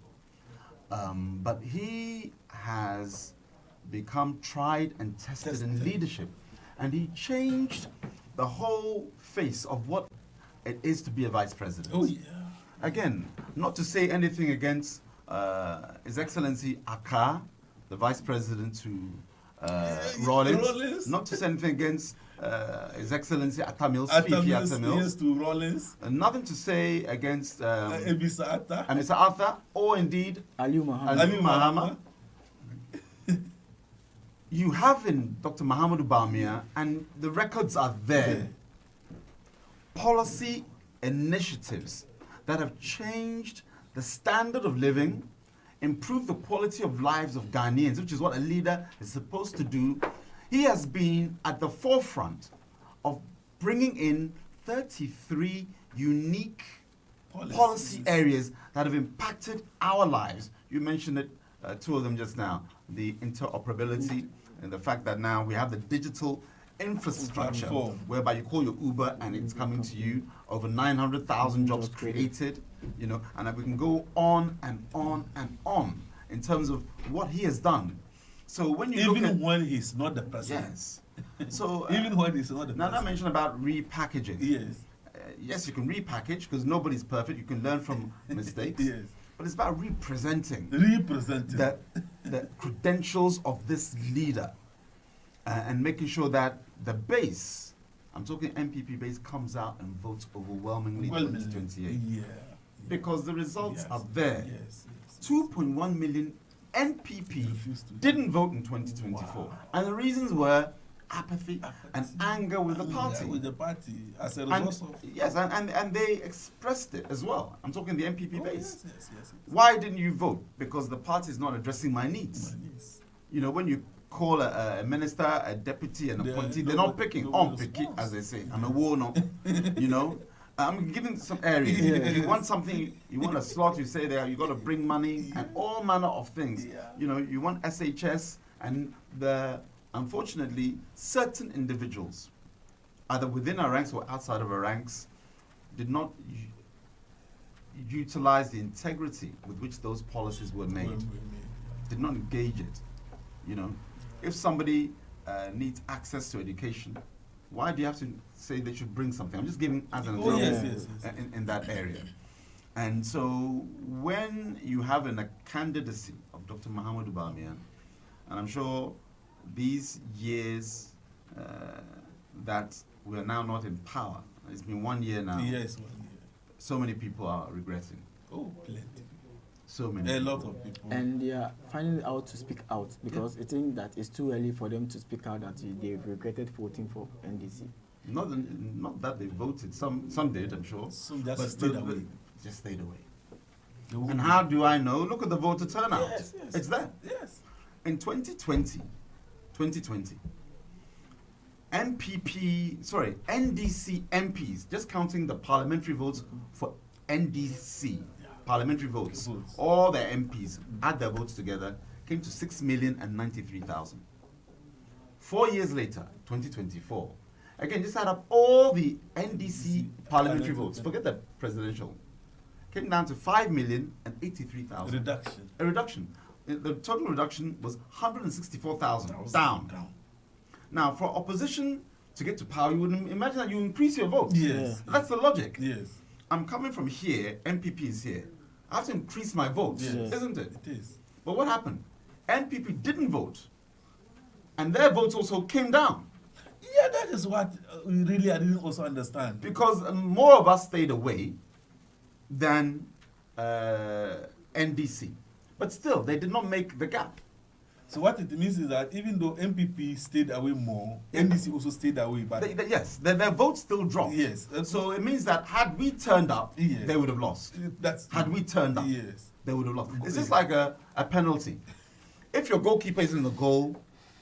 But he has become tried and tested in leadership, and he changed the whole face of what it is to be a vice president. Oh yeah. Again, not to say anything against His Excellency Aka, the vice president to Rawlings. Not to say anything against His Excellency Atamils, Fifi Atamils. Yes, to Rawlings. Nothing to say against Mr. Arthur, or indeed Ali Muhammad. You have in Dr. Mahmoud Bawumia, and the records are there. Policy initiatives that have changed the standard of living, improved the quality of lives of Ghanaians, which is what a leader is supposed to do. He has been at the forefront of bringing in 33 unique policy areas that have impacted our lives. You mentioned it, two of them just now, the interoperability and the fact that now we have the digital infrastructure whereby you call your Uber and it's coming to you. Over 900,000 jobs created, and we can go on and on and on in terms of what he has done. So when you when he's not the president. Yes. So even when he's not the president. Now I mentioned about repackaging. Yes. Yes, you can repackage because nobody's perfect. You can learn from mistakes. Yes. but it's about representing the credentials of this leader and making sure that the base, I'm talking MPP base, comes out and votes overwhelmingly in 2028. Yeah. Because the results are there. Yes. 2.1 million NPP didn't vote in 2024. Wow. And the reasons were apathy and anger with the party. With the party, as a result of... Yes, and they expressed it as well. I'm talking the MPP base. Yes. Why didn't you vote? Because the party is not addressing my needs. You know, when you call a minister, a deputy, and appointee, they're not picking. I'm picking, as they say. I'm a warner, you know. I'm giving some areas. You want something, you want a slot, you say there, you got to bring money and all manner of things. You know, you want SHS, and unfortunately, certain individuals, either within our ranks or outside of our ranks, did not utilize the integrity with which those policies were made. Did not engage it. You know, if somebody needs access to education, why do you have to say they should bring something? I'm just giving as an example in that area. And so when you have a candidacy of Dr. Mohammed Bamiyan, and I'm sure these years that we are now not in power, it's been 1 year now. Yes, 1 year. So many people are regretting. Oh, plenty. So many. A lot of people. And they are finding out to speak out because I think that it's too early for them to speak out that they've regretted voting for NDC. Not that they voted. Some did, I'm sure. Some just stayed away. Just stayed away. And how do I know? Look at the voter turnout. Yes. It's there. Yes. In 2020, NDC MPs, just counting the parliamentary votes for NDC, parliamentary votes, all the MPs add their votes together, came to 6,093,000. 4 years later, 2024, again, just add up all the NDC parliamentary votes, forget the presidential, came down to 5,083,000. Reduction. A reduction. The total reduction was 164,000 down. Now, for opposition to get to power, you would imagine that you increase your vote. Yes. That's the logic. Yes. I'm coming from here, MPP is here. I have to increase my votes, isn't it? It is. But what happened? NPP didn't vote, and their votes also came down. Yeah, that is what I didn't also understand. Because more of us stayed away than NDC. But still, they did not make the gap. So what it means is that even though MPP stayed away more, NDC also stayed away. But their votes still dropped. Yes. So it means that had we turned up, they would have lost. Had we turned up, they would have lost. It's just like a penalty. If your goalkeeper is in the goal,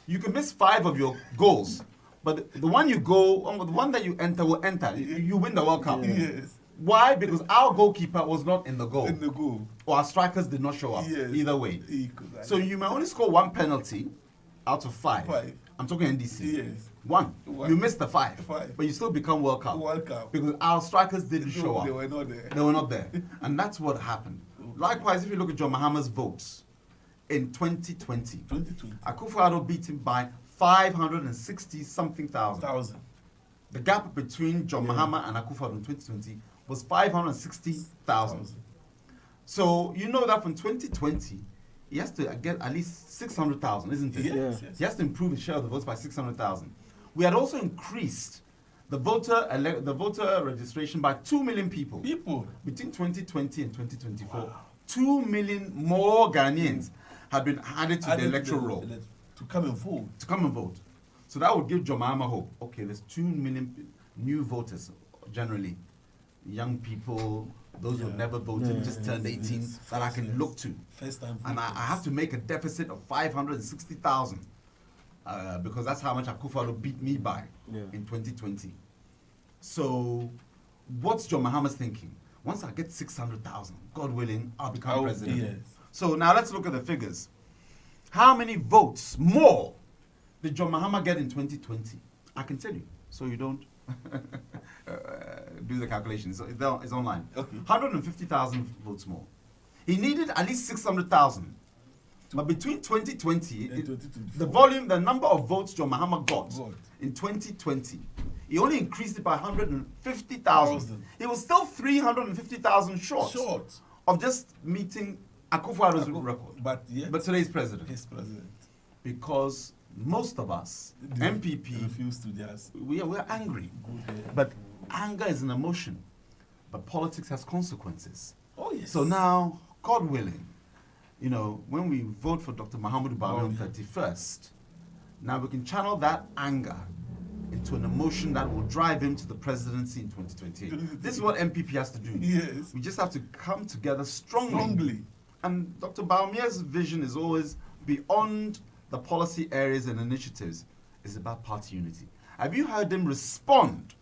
you can miss 5 of your goals, but the one that you enter will enter. You win the World Cup. Yes. Why? Because our goalkeeper was not in the goal. In the goal. Or our strikers did not show up. Yes. Either way. So you may only score 1 penalty out of 5. I'm talking NDC. Yes. 1. You missed the 5. But you still become World Cup. Because our strikers didn't show up. They were not there. They were not there. And that's what happened. Likewise, if you look at John Mahama's votes in 2020, Akuffon beat him by 560-something thousand. The gap between John Mahama and Akuffon in 2020 was 560,000. So you know that from 2020, he has to get at least 600,000, isn't it? Yes. He has to improve his share of the votes by 600,000. We had also increased the voter registration by 2 million people. Between 2020 and 2024, 2 million more Ghanaians have been added to the electoral roll. To come and vote. So that would give John Mahama hope. Okay, there's 2 million new voters, generally. Young people, those who have never voted, just turned 18, that I can look to. And I have to make a deficit of 560,000 because that's how much Akuffon beat me by in 2020. So what's John Mahama's thinking? Once I get 600,000, God willing, I'll become president. Yes. So now let's look at the figures. How many votes more did John Mahama get in 2020? I can tell you, so you don't do the calculations. It's online. 150,000 votes more. He needed at least 600,000. But between 2020, the number of votes John Mahama got in 2020, he only increased it by 150,000. He was still 350,000 short of just meeting Akufo-Addo's record. But today he's president. He's president. Because most of us, MPP, refuse to just. We're angry. But anger is an emotion. But politics has consequences. Oh, yes. So now, God willing, when we vote for Dr. Muhammadu Gbawe on 31st, now we can channel that anger into an emotion that will drive him to the presidency in 2028. This is what MPP has to do. Yes. We just have to come together strongly. And Dr. Bawumia's vision is always beyond the policy areas and initiatives. It's about party unity. Have you heard him respond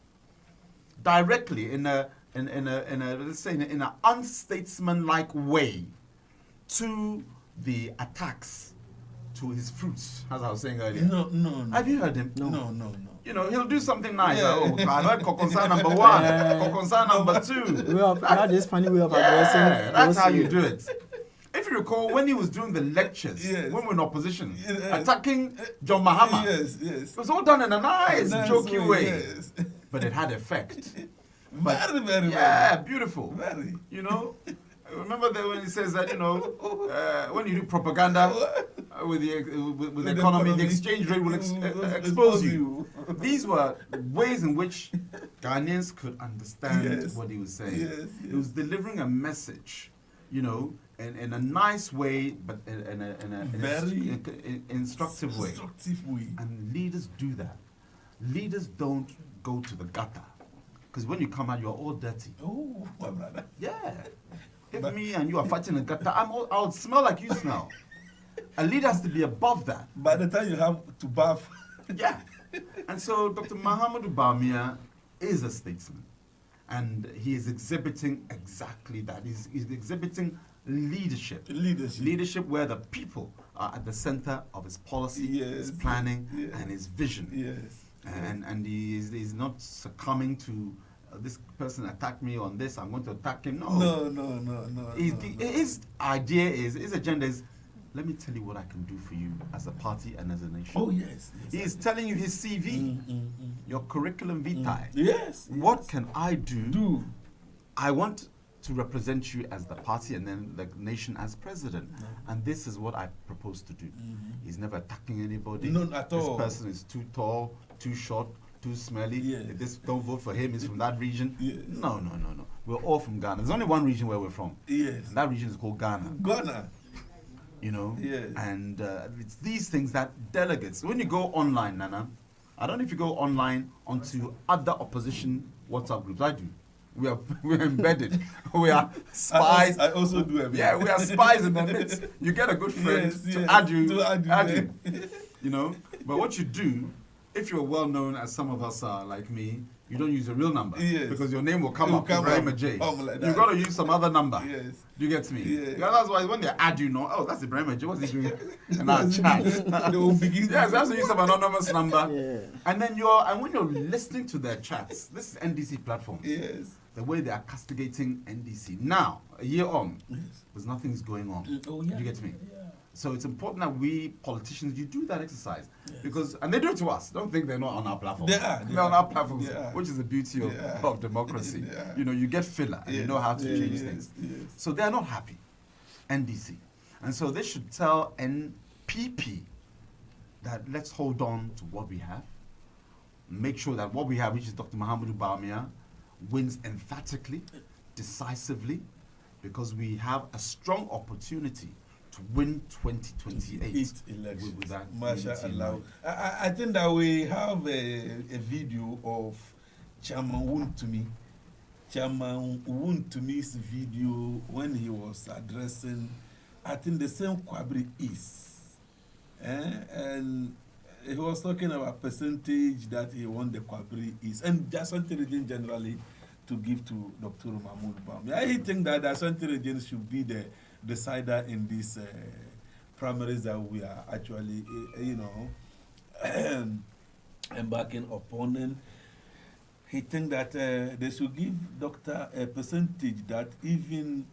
directly in a let's say in an unstatesmanlike way to the attacks to his fruits, as I was saying earlier? No. Have you heard him? No. He'll do something nice. Yeah. I heard Kokonsa number 1, Kokonsa number 2. We have this funny way of addressing. That's how you do it. If you recall, when he was doing the lectures, yes. when we were in opposition, attacking John Mahama, yes. It was all done in a nice, jokey way. Yes. But it had effect. Very. Yeah, beautiful. Very. Remember that when he says that, when you do propaganda with the economy, the exchange rate will expose you. These were ways in which Ghanaians could understand what he was saying. Yes. He was delivering a message, in a nice way, but in a very instructive way. And leaders do that. Leaders don't go to the gutter. Because when you come out, you're all dirty. Oh, my brother. Yeah. If me and you are fighting a gutter, I'll smell like you smell. A leader has to be above that. By the time you have to bath. Yeah. And so Dr. Muhammadu Bawumia is a statesman. And he is exhibiting exactly that. He's exhibiting leadership. Leadership where the people are at the center of his policy, his planning, and his vision. Yes. And he's not succumbing to this person attacked me on this, I'm going to attack him. No. His idea his agenda is, let me tell you what I can do for you as a party and as a nation. Oh, yes. He's telling you his CV, your curriculum vitae. Yes. What can I do? I want to represent you as the party and then the nation as president. And this is what I propose to do. He's never attacking anybody. None at all. This person is too tall, too short, too smelly. This, don't vote for him, he's from that region. No. We're all from Ghana. There's only one region where we're from. Yes. That region is called Ghana. Yes. And it's these things that delegates, when you go online, Nana, I don't know if you go online onto other opposition WhatsApp groups. I do. We're embedded. We are spies. I also do it. Yeah, we are spies in the midst. You get a good friend to add you. But what you do, if you're well known, as some of us are, like me, you don't use a real number because your name will come up. Ibrahim ADJEI. Like you got to use some other number. Yes. Do you get me? Yes. That's why when they add you, that's Ibrahim ADJEI. What's he doing in our chat? They will begin. Yes, you have to use some anonymous number. And then when you're listening to their chats, this is NDC platform. Yes. The way they are castigating NDC now, a year on, because nothing's going on. Oh, yeah. Do you get me? Yeah. So it's important that we politicians, you do that exercise. And they do it to us. Don't think they're not on our platform. They are. They're on our platforms, which is the beauty of democracy. Yeah. You get filler and you know how to change things. Yes. So they're not happy, NDC. And so they should tell NPP that let's hold on to what we have. Make sure that what we have, which is Dr. Muhammadu Bawumia, wins emphatically, decisively, because we have a strong opportunity to win 2028 elections. With that MashaAllah. I think that we have a video of Chairman Wuntumi's video when he was addressing, I think the same Kwabri is. And he was talking about percentage that he won the Kwabri is, and the Ashanti region generally to give to Dr. Mahmoud Bawumia. I think that the Ashanti region should be the decider in these primaries that we are actually, embarking upon. And he think that they should give Doctor a percentage that even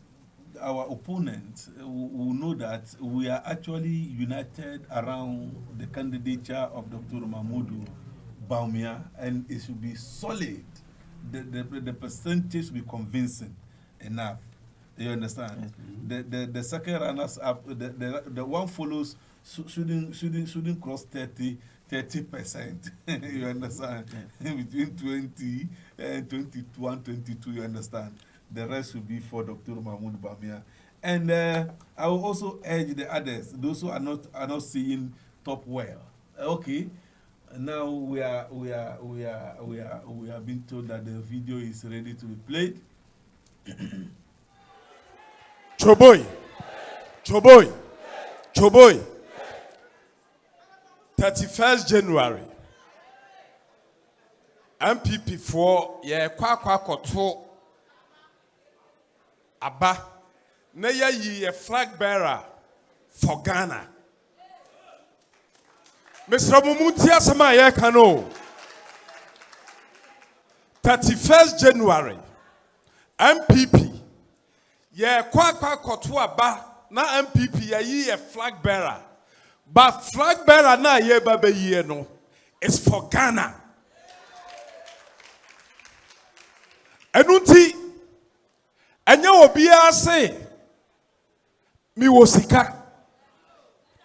our opponents will know that we are actually united around the candidature of Dr. Mahmoud Bawumia, and it should be solid. The percentage will be convincing enough You understand? The second runners up, the one follows shouldn't cross 30%. You understand? Between 20 and 21, 22, you understand? The rest will be for Dr. Mahmoud Bamia. And I will also urge the others, those who are not seeing top well. Okay. Now we are being told that the video is ready to be played. Choboy. 31st January. MPP for kwa koto aba na ye flag bearer for Ghana. Mr. Mumutia sama ye kano. 31st January. MPP ye kwa koto aba na MPP ye flag bearer. But flag bearer na ye babe ye no is for Ghana. Enunti enye obiya say mi wo sika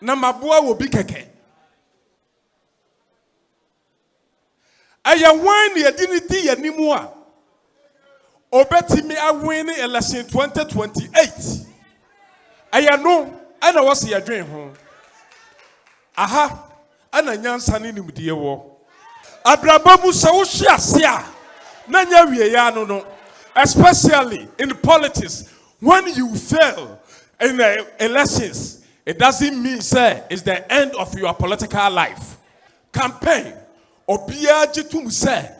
na maboa wo bi keke. Aya wan ye diniti ye nimu a obeti mi awin election 2028. Aya no ana wose ye dwen ho. Aha ana nyansa ni nimdiye wo. Abraba mu se wo hye ase a nanya wie ya no. Especially in politics, when you fail in the elections, it doesn't mean say it's the end of your political life. Campaign obiya jitum say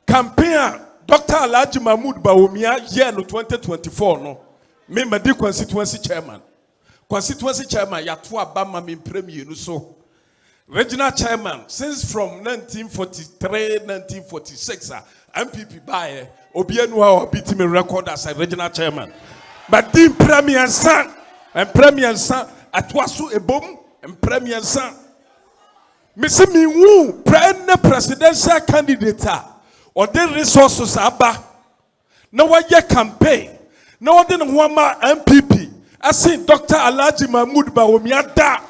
campaign Dr. ALHAJI Mahmoud Bawumia year no 2024 no. Me madi constituency chairman. Constituency chairman yatu abama me premier no so. Regional chairman since from 1943, 1946 MPP by Obienwa beat me record as a regional chairman. But the premier son and premier son at Wasu Ebom and premier son. Missy me woo presidential candidate or the resources aba. No one yet campaign. No one didn't want my MPP. I see Dr. ALHAJI Mahmoud Bawumia da.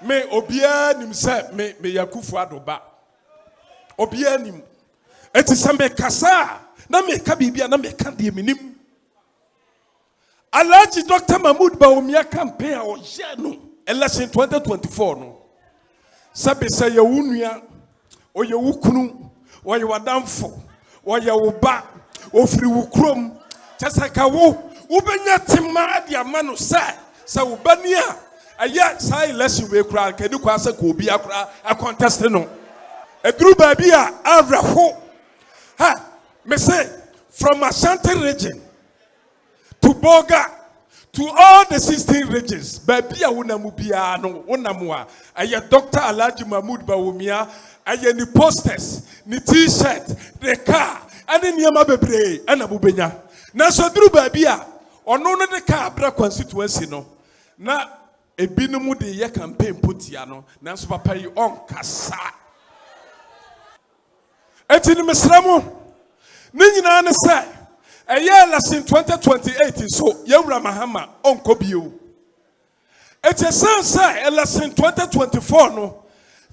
Me Obia nimse me Akuffon Addo Obia nim. Eti sambe kasa na me ka bibia na me ka de minim. ALHAJI Dr. Mahmoud Bawumia campaign o ye no election 2024 no. Sabe say ye wunua o ye wukunu o ye wadamfo o ye wo ba ofiri wukrom chasaka wo ubenya timma de amano sa wo bani a aya say election we kura kedi kwa se ko obi akura a contest no. Eduru baby a avraho. Ha, me say from Ashanti region to Boga to all the 16 regions, baby a unamu bia no unamwa. Aya Dr. ALHAJI Mahmoud Bawumia, aya ni posters, ni t-shirt, the car, and ni yama bebre, and abubenya. Na so duru baby a ono no de car abra constituency no. Na ebinumu de ye campaign putia no. Na so papa yi on kasa. Eti ni mesramo ni nyina ne say eye election 2028 so yewura mahama onko bio. Eti say election 2024 no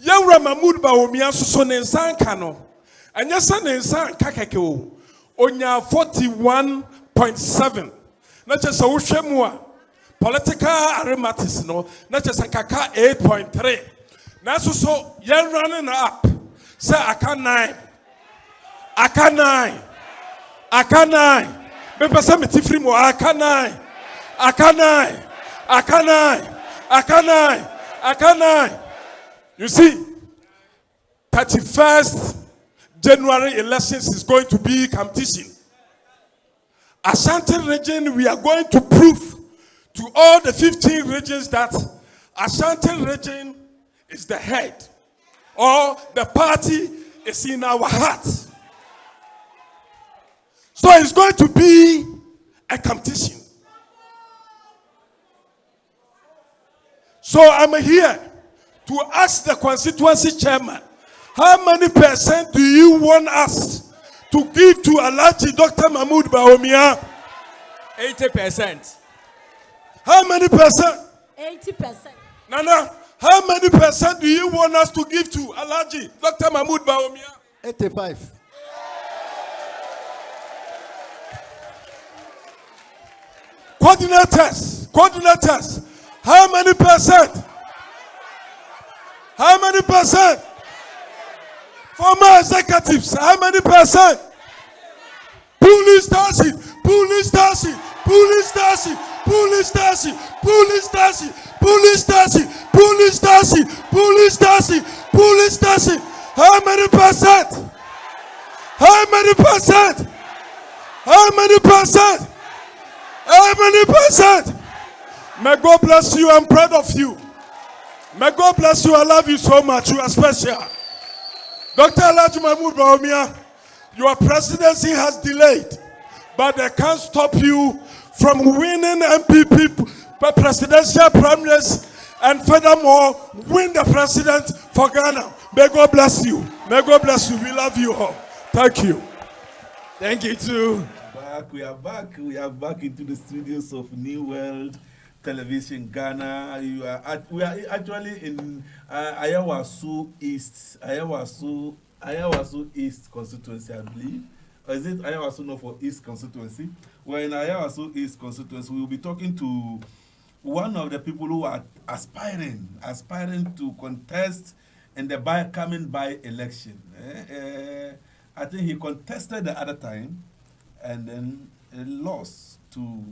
yewura Mahmoud Bawumia so ne nsan ka no anya sa ne nsan ka keke o onya 41.7 na chese wo hwemu a political arithmetic no na chese kaka 8.3 na so yen running up say aka 9 aka 9. Beba sa meti free mo aka 9. You see, 31st January elections is going to be competition. Ashanti region, we are going to prove to all the 15 regions that Ashanti region is the head, or the party is in our hearts. So it's going to be a competition. So I'm here to ask the constituency chairman, how many percent do you want us to give to ALHAJI Dr. Mahmoud Bawumia 80%. How many percent? 80%. Nana, how many percent do you want us to give to Alhaji Dr. Mahmoud Bawumia? 85. Coordinators, how many percent? How many percent? Former executives, how many percent? Police station, police station, police station, police station, police station, police station, police station, police station, police station. How many percent? How many percent? How many percent? How many percent? May God bless you. I'm proud of you. May God bless you. I love you so much. You are special. Dr. Alhaji Mahmoud Bawumia, your presidency has delayed, but they can't stop you from winning MPP presidential primaries and furthermore win the president for Ghana. May God bless you. May God bless you. We love you all. Thank you. Thank you too. We are back into the studios of New World Television Ghana. We are actually in Ayawaso East constituency, I believe. Or is it Ayawaso North for East constituency? We're in Ayawaso East constituency. We will be talking to one of the people who are aspiring to contest in the coming by-election. I think he contested the other time and then lost to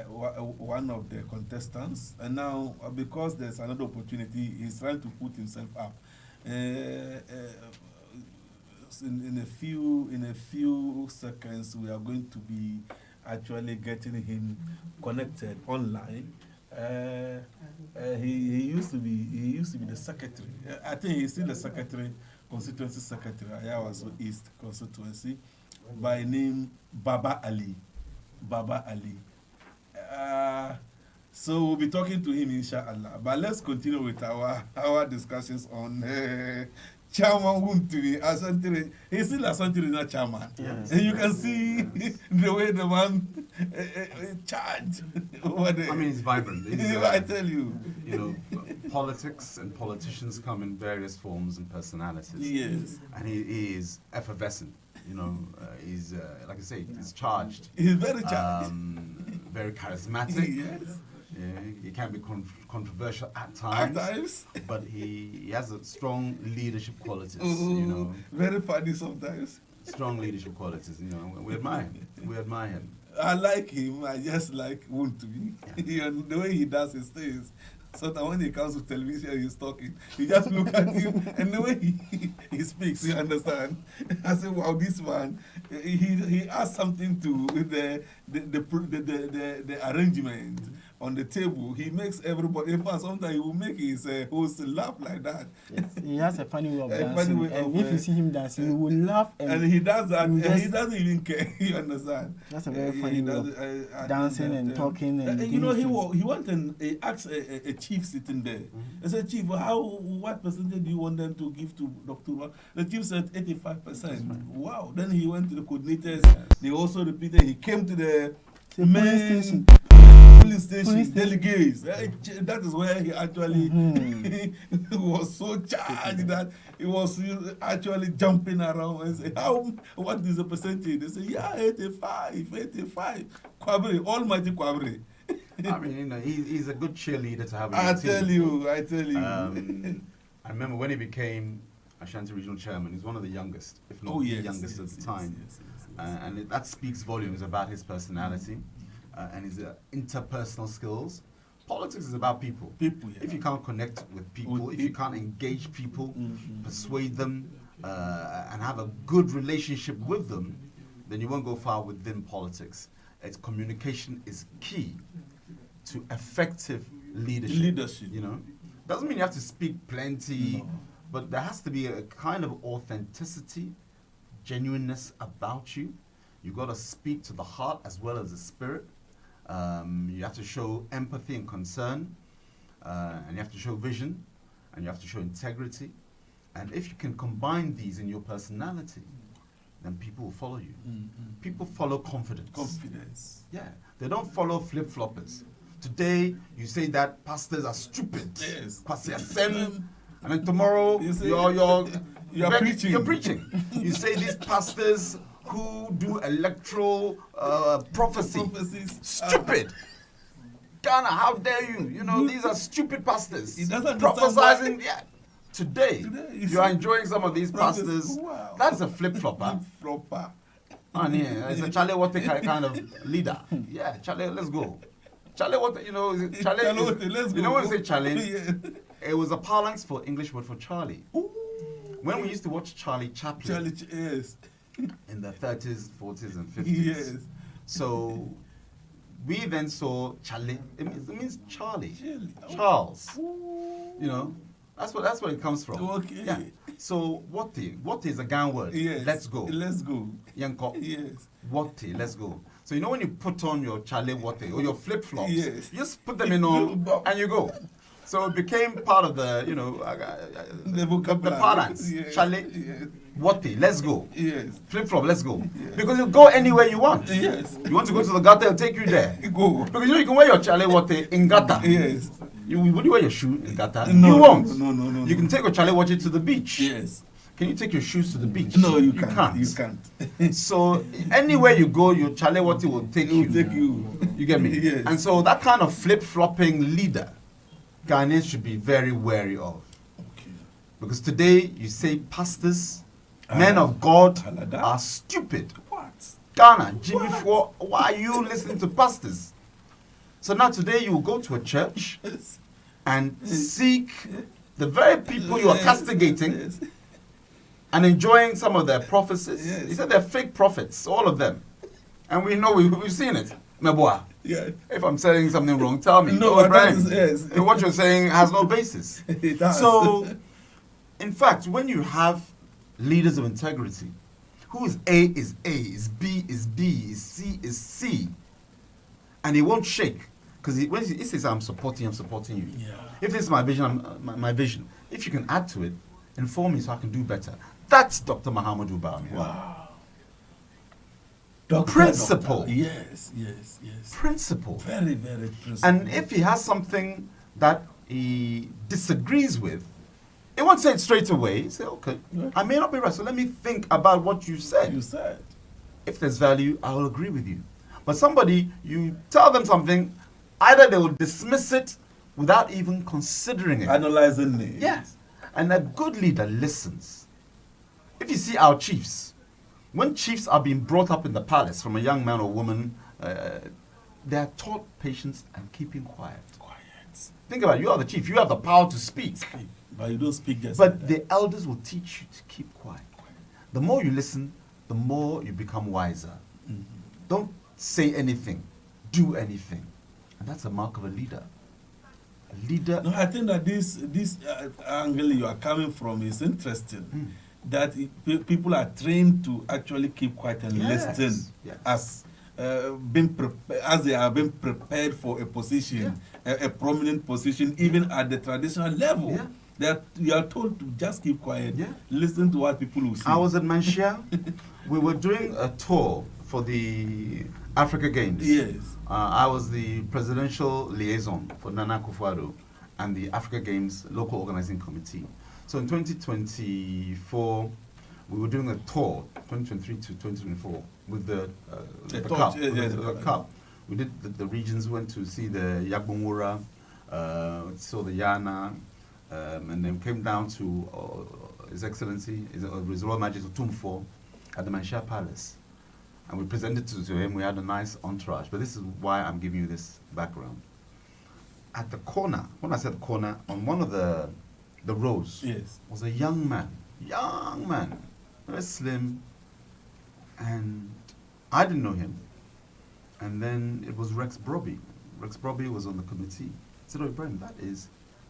one of the contestants, and now because there's another opportunity, he's trying to put himself up. In a few seconds, we are going to be actually getting him connected online. He used to be the secretary. I think he's still the secretary, constituency secretary, Ayawaso East constituency, by name Baba Ali. So we'll be talking to him, inshallah. But let's continue with our discussions on Chairman Wuntiri. Asantiri. He's still Asantiri, not chairman. Yes. And you can see the way the man charged over there. I mean, he's vibrant. I tell you. You know, politics and politicians come in various forms and personalities. Yes. And he is effervescent. You know, he's, like I say, he's charged. He's very charged. Very charismatic. Yes. Yeah, he can be controversial at times. But he has a strong leadership qualities, you know. Very funny sometimes. Strong leadership qualities, you know. We admire him. We admire him. I like him. I just like Wuntiri. Yeah. The way he does his things. So that when he comes to television, he's talking. You just look at him, and the way he speaks, you understand. I say, wow, this man, he has something to with the arrangement on the table. He makes everybody. In fact, sometimes he will make his host laugh like that. Yes, he has a funny way of dancing. And if you see him dancing, you will laugh. And he does that, and he doesn't even care. You understand? That's a very funny way of dancing and talking. And you know, he went and he asked a chief sitting there. He said, Chief, what percentage do you want them to give to Dr. Wa? The chief said 85%. Wow. Then he went to the coordinators. They also repeated. He came to the main police station, delegates. That is where he actually was so charged that he was actually jumping around and say, what is the percentage? They say, yeah, 85. KWABENA, almighty KWABENA. I mean, you know, he's a good cheerleader to have in I your team. I tell you. I remember when he became Ashanti Regional Chairman, he's one of the youngest, if not the youngest at the time. And that speaks volumes about his personality and his interpersonal skills. Politics is about people. If you can't connect with people, if you can't engage people, persuade them, and have a good relationship with them, then you won't go far within politics. Communication is key to effective leadership. You know, doesn't mean you have to speak plenty, but there has to be a kind of authenticity, genuineness about you. You got to speak to the heart as well as the spirit. You have to show empathy and concern, and you have to show vision, and you have to show integrity. And if you can combine these in your personality, then people will follow you. People follow confidence. Confidence. Yeah, they don't follow flip-floppers. Today, you say that pastors are stupid. Yes. And then tomorrow, you're preaching. You're preaching. You say these pastors who do electoral prophecies. Stupid. Ghana, how dare you? You know, these are stupid pastors. He doesn't prophesizing. Yeah. Today you are enjoying some of these pastors. Wow. That's a flip-flopper. Flopper. It's a Charlie Water kind of leader. Yeah, Charlie, let's go. Charlie Water, you know, Charlie. Let's go. You know when you say Charlie? Yeah. It was a parlance for English word for Charlie. Ooh. When we used to watch Charlie Chaplin Yes. in the 30s, 40s, and 50s. Yes. So we then saw Charlie. It means Charlie. Charlie. Charles. Ooh. You know, that's what it comes from. Okay. Yeah. So what is a Ghan word? Yes. Let's go. Let's go. Yanko. Yes. Let's go. So you know when you put on your Charlie Wate or your flip flops, Yes. you just put them in on and you go. So it became part of the the parlance. Yes. Charlie Yes. Wate, let's go. Yes. Flip flop, let's go. Yes. Because you go anywhere you want. Yes. You want to go to the gutter, it'll take you there. Go. Because you know you can wear your Charlie Wate in gutter. Yes. Would you wear your shoe in gutter? No, you won't. No. You can take your Charlie Wate to the beach. Yes. Can you take your shoes to the beach? No, you can't. You You can't. can't. So anywhere you go, your Charlie Wate will take you. Take you. You get me? Yes. And so that kind of flip-flopping leader, Ghanaians should be very wary of. Okay. Because today you say pastors, men of God Alada. are stupid. What? Ghana, Jimmy Ford, why are you listening to pastors? So now today you will go to a church Yes. and seek the very people you are Yes. castigating Yes. and enjoying some of their prophecies. Yes. He said they're fake prophets, all of them. And we know, we've seen it. Meboa, Yeah. if I'm saying something wrong, tell me. No, Oh, that Brian, is- yes. what you're saying has no basis. It does. So, in fact, when you have leaders of integrity, whose A is A, is B is B, is C is C, and he won't shake, because when he says, I'm supporting you. Yeah. If this is my vision, my vision. If you can add to it, inform me so I can do better. That's Dr. Muhammadu Bawumia. Wow. Principle. Doctor. Yes. Principle. Very, very principle. And if he has something that he disagrees with, he won't say it straight away. He say, okay, Yeah. I may not be right, so let me think about what you said. You said. If there's value, I will agree with you. But somebody, you tell them something, either they will dismiss it without even considering it. Analyzing it. Yes. And a good leader listens. If you see our chiefs, when chiefs are being brought up in the palace from a young man or woman, they are taught patience and keeping quiet. Think about it. You are the chief. You have the power to speak. But you don't speak just But like that. the elders will teach you to keep quiet. The more you listen, the more you become wiser. Mhm. Don't say anything. Do anything. And that's a mark of a leader. A leader. No, I think that this angle you are coming from is interesting. That people are trained to actually keep quiet and Yes, listen yes. as as they are being prepared for a position, a prominent position, even at the traditional level. Yeah. You are told to just keep quiet, Yeah. listen to what people will say. I was at Manshia. We were doing a tour for the Africa Games. Yes. I was the presidential liaison for Nana Akufo-Addo and the Africa Games local organizing committee. So in 2024, we were doing a tour, 2023 to 2024, with the cup. The cup. We did the regions, went to see the Yagbonwura, saw the Yana, and then came down to His Excellency, His Royal Majesty Tumfo at the Manshia Palace. And we presented to him, we had a nice entourage. But this is why I'm giving you this background. At the corner, when I said corner, on one of the rows, Yes. was a young man, very slim, and I didn't know him. And then it was Rex Brobby. Rex Brobby was on the committee. I said, oh, Ibrahim, that is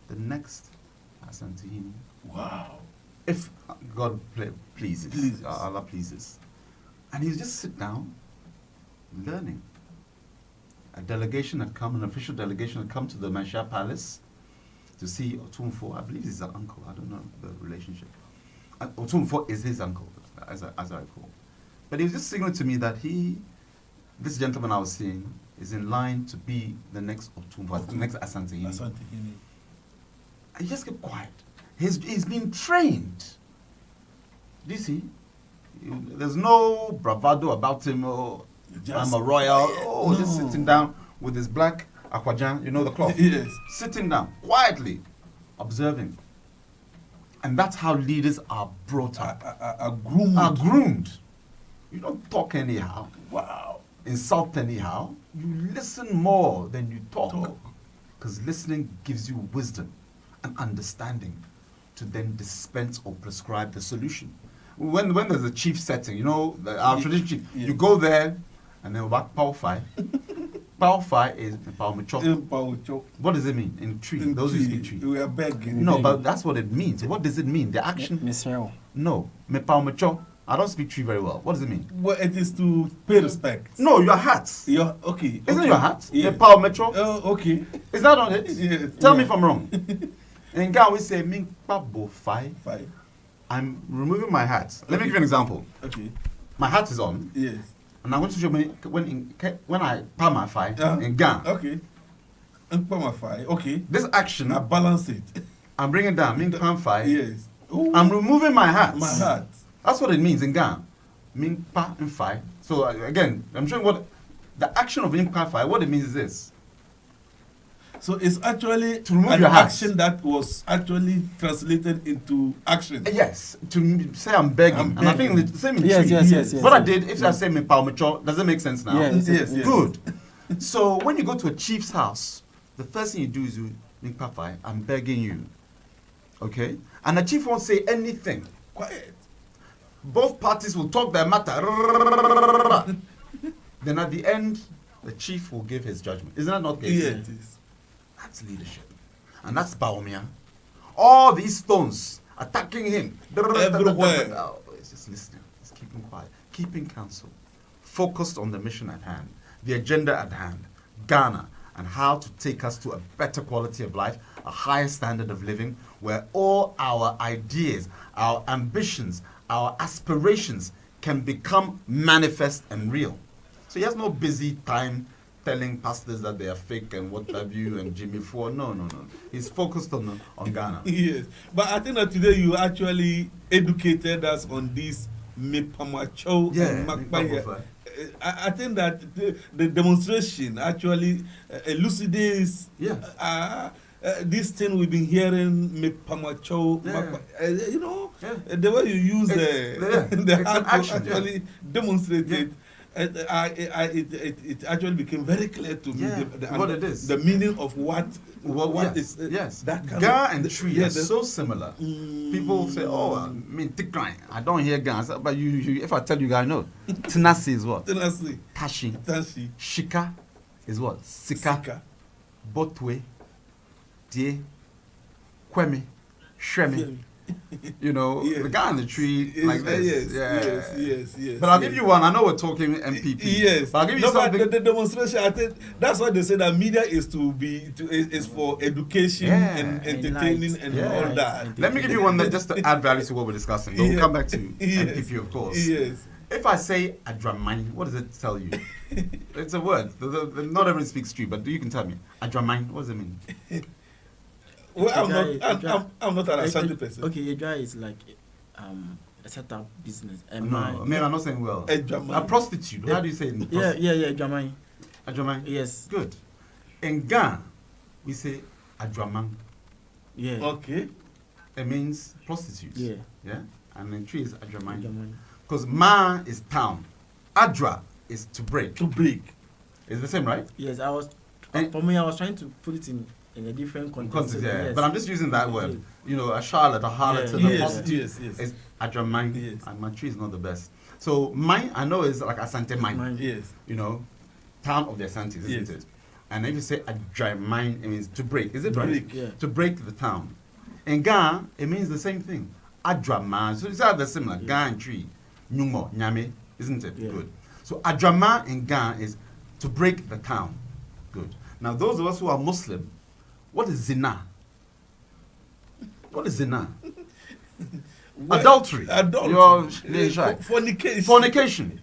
the next Hassan Tihini. Wow. If God pleases, Allah pleases. And he just sit down, learning. A delegation had come, an official delegation had come to the Manshia Palace to see Otumfo. I believe he's his uncle. I don't know the relationship. Otumfo is his uncle, as I recall. But he was just signaling to me that this gentleman I was seeing, is in line to be the next Otumba, the next Asante. And he just kept quiet. He's been trained. Do you see? There's no bravado about him. Oh, I'm a royal. Oh, just sitting down with his black akwajan, the cloth. Yes. Sitting down, quietly, observing. And that's how leaders are brought up. Are groomed. Are groomed. You don't talk anyhow. Wow. Insult anyhow. You listen more than you talk. Because listening gives you wisdom and understanding to then dispense or prescribe the solution. When there's a chief setting, our traditional chief, you go there and then back power five. Power five is power mature. What does it mean in tree? Those who speak tree. We are begging. No, but that's what it means. What does it mean? The action. No, me power mature. I don't speak tree very well. What does it mean? Well, it is to pay respect. No, your hat. Okay. Isn't it your hat? Yeah. Power mature. Okay. Is that on it? Yeah. Tell me if I'm wrong. In Ghana, we say min pabo five. I'm removing my hat. Let me give you an example. Okay. My hat is on. Yes. And I'm going to show you when I palm my fire in Ghana. Okay. And palm my fire. Okay. This action. I balance it. I'm bringing down min palm fire. Yes. Ooh. I'm removing my hat. My hat. That's what it means in Ghana. Min pa and fire. So again, I'm showing what the action of min pa fire. What it means is this. So it's actually to remove an your action that was actually translated into action. Yes, to say I'm begging. And I think it's the same in yes. What I did, if I say me power mature, does it make sense now? Yes. Good. So when you go to a chief's house, the first thing you do is you make pafai, I'm begging you. Okay? And the chief won't say anything. Quiet. Both parties will talk their matter. Then at the end, the chief will give his judgment. Isn't that not the case? Yeah, it is. That's leadership. And that's Baomia. All these stones attacking him. Everywhere. Oh, it's just listening. It's keeping quiet. Keeping counsel. Focused on the mission at hand. The agenda at hand. Ghana. And how to take us to a better quality of life. A higher standard of living. Where all our ideas, our ambitions, our aspirations can become manifest and real. So he has no busy time telling pastors that they are fake and what have you and Jimmy Ford. No. He's focused on Ghana. Yes. But I think that today you actually educated us on this Mipamacho and Makbaya. I think that the demonstration actually elucidates this thing we've been hearing, Mipamacho, the way you use the hand to actually demonstrate it. It actually became very clear to me what it is, the meaning of what is that kind Ga and tree are so similar. People say, "Oh, I mean, Tikran." I don't hear Ga, but you, if I tell you, guys know. Tenasi is what? Tenasi. Tashi. Shika is what? Sika. Botwe. Die. Kwemi. Shwemi. The guy in the tree like this. Yes. But I'll give you one. I know we're talking MPP. Yes. But I'll give you something. But the demonstration, I think that's why they say that media is is for education and entertaining and all that. Let me give you one that just to add value to what we're discussing. But we'll come back to MPP, of course. Yes. If I say Adramine, what does it tell you? It's a word. Not everyone speaks tree, but you can tell me. Adramine, what does it mean? Well, I'm not an Ashanti person. Okay, Adjei is like a setup business. I'm not saying well. A prostitute. How do you say it? Yeah, Adjamai. Adjamai? Yes. Good. In Ghana, we say Adramang. Yeah. Okay. It means prostitute. Yeah. And in tree is Adramang. Because Ma is town. Adra is to break. To break. It's the same, right? Yes, I was trying to put it in a different context. Yes. But I'm just using that word. A charlotte, a harlot, a prostitute is Adramang. Yes. And my tree is not the best. So mine, I know, is like Asante mine. Yes. Town of the Asantes, isn't it? And if you say Adramang, it means to break. Is it right? Yeah. To break the town. In Ghana, it means the same thing. Adraman. So it's either similar. Ghana and tree. Nyumo, Nyame, isn't it? Yeah. Good. So Adrama in Ghana is to break the town. Good. Now those of us who are Muslim, what is zina? What is zina? Adultery. Fornication. Fornication.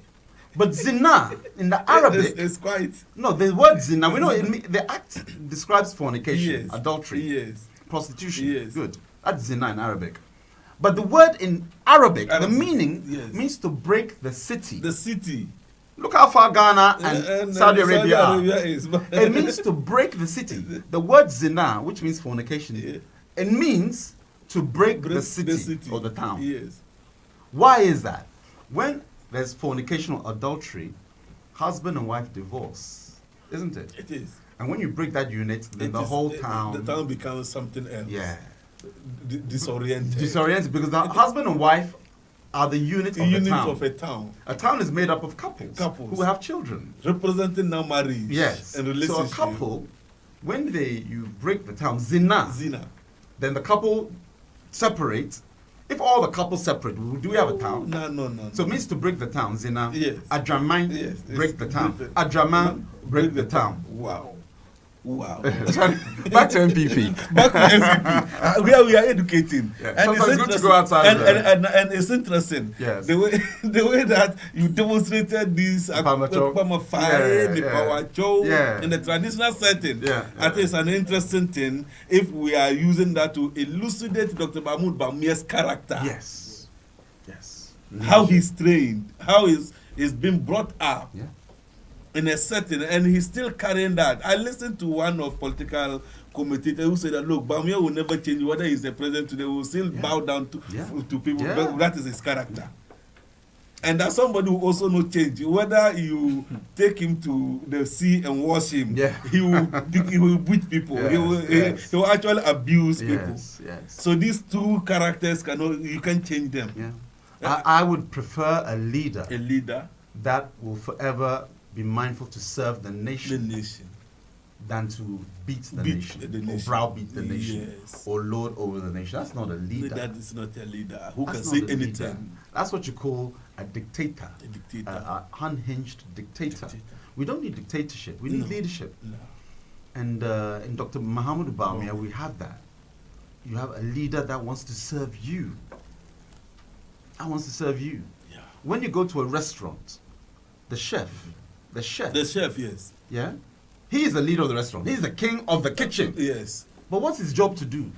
But zina in the Arabic is quite. No, the word zina, we know the act describes fornication, yes. adultery, yes. prostitution. Yes. Good. That's zina in Arabic. But the word in Arabic, the meaning means to break the city. The city. Look how far Ghana and Saudi Arabia are. Is. It means to break the city. The word zina, which means fornication, it means to break the city or the town. Yes. Why is that? When there's fornication or adultery, husband and wife divorce, isn't it? It is. And when you break that unit, then the whole town... The town becomes something else. Yeah. Disoriented. Disoriented, because the husband and wife are the unit of the town. Of a town. A town is made up of couples who have children. Representing now marriage. Yes. And relationship. So a couple, when you break the town, zina, then the couple separates. If all the couples separate, do we have a town? No. So it means to break the town, zina. Yes. Adraman, break the town. Adraman, break the town. Wow. Back to MPP. Back to MPP. We are educating. Yeah. And sometimes it's good to go outside. And it's interesting. Yes. The way that you demonstrated this in the traditional setting. I think it's an interesting thing if we are using that to elucidate Dr. Mahmoud Bawumia's character. Yes. How he's trained, how he's been brought up. Yeah. In a setting, and he's still carrying that. I listened to one of political commentators who said that, look, Bawumia will never change. Whether he's the president today, will still bow down to people. But that is his character. And that somebody will also not change. Whether you take him to the sea and wash him, he will beat people. He will actually abuse people. So these two characters you can't change them. I would prefer a leader that will forever be mindful to serve the nation than to beat the nation or browbeat the nation or lord over the nation. That's not a leader. That is not a leader who can say anything. That's what you call a dictator. An unhinged dictator. We don't need dictatorship. We need leadership. No. And in Dr. Mahmoud Bawumia, we have that. You have a leader that wants to serve you. Yeah. When you go to a restaurant, the chef, yes. Yeah? He is the leader of the restaurant. He is the king of the kitchen. Yes. But what's his job to do?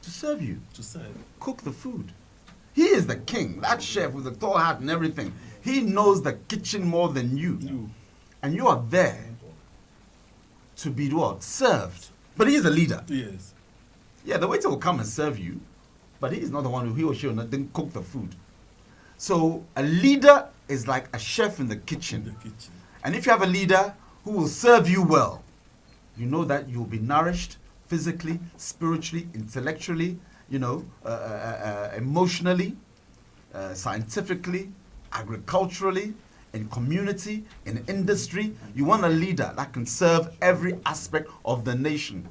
To serve you. To serve. Cook the food. He is the king. That chef with the tall hat and everything. He knows the kitchen more than you. And you are there to be what? Served. But he is a leader. Yes. Yeah, the waiter will come and serve you, but he is not the one he or she will not then cook the food. So a leader is like a chef in the kitchen. And if you have a leader who will serve you well, you know that you'll be nourished physically, spiritually, intellectually, emotionally, scientifically, agriculturally, in community, in industry. You want a leader that can serve every aspect of the nation,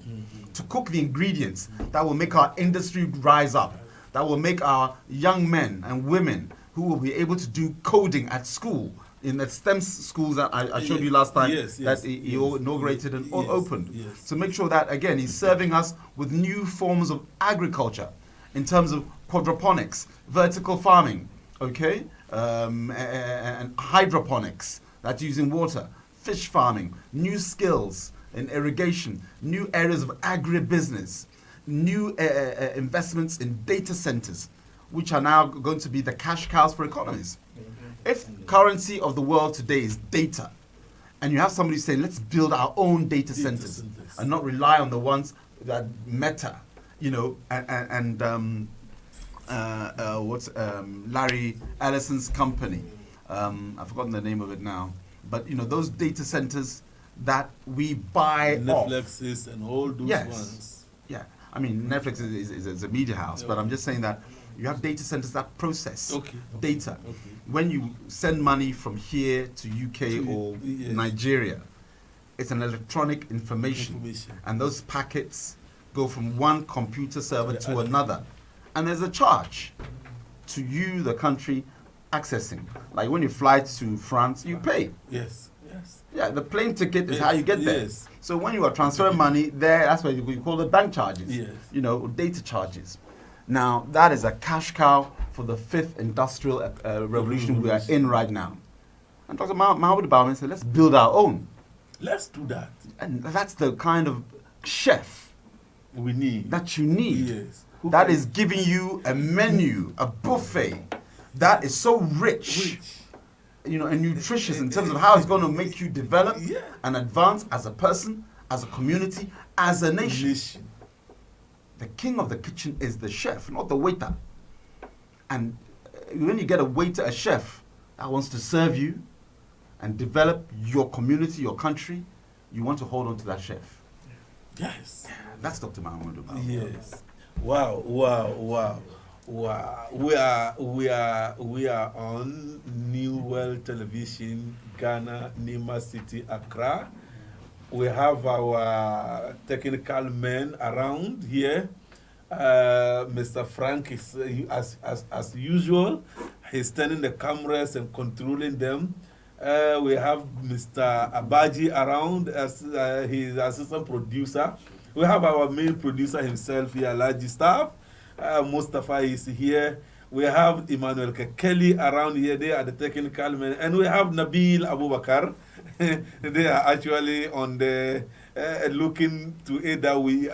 to cook the ingredients that will make our industry rise up, that will make our young men and women who will be able to do coding at school, in the STEM schools that I showed you last time, that he inaugurated and opened. So make sure that, again, he's serving us with new forms of agriculture in terms of quadroponics, vertical farming, okay, and hydroponics, that's using water, fish farming, new skills in irrigation, new areas of agribusiness, new investments in data centers, which are now going to be the cash cows for economies. If currency of the world today is data, and you have somebody saying, let's build our own data centers and not rely on the ones that Meta, Larry Ellison's company, I've forgotten the name of it now, but those data centers that we buy Netflixes and all those ones. Yeah, I mean, Netflix is a media house, but I'm just saying that you have data centers that process data. When you send money from here to UK or Nigeria, it's an electronic information. And those packets go from one computer server to another. And there's a charge to you, the country, accessing. Like when you fly to France, you pay. Yes. Yeah, the plane ticket is how you get there. So when you are transferring money there, that's what you call the bank charges. Data charges. Now, that is a cash cow for the fifth industrial revolution we are in right now. And Dr. Mohammed Gbawe said, let's build our own. Let's do that. And that's the kind of chef we need. That you need. Yes. That is giving you a menu, a buffet that is so rich. And nutritious in terms of how it's going to make you develop and advance as a person, as a community, as a nation. The king of the kitchen is the chef, not the waiter. And when you get a waiter, a chef that wants to serve you and develop your community, your country, you want to hold on to that chef. Yes. That's Dr. Mohammed Gbawe. Yes. Wow. We are on New World Television, Ghana, Nima City, Accra. We have our technical men around here. Mr. Frank is as usual. He's turning the cameras and controlling them. We have Mr. ADJEI around as his assistant producer. We have our main producer himself here, ALHAJI staff. Mustafa is here. We have Emmanuel Kelly around here. They are the technical men. And we have Nabil Abubakar. They are actually on the looking to it that we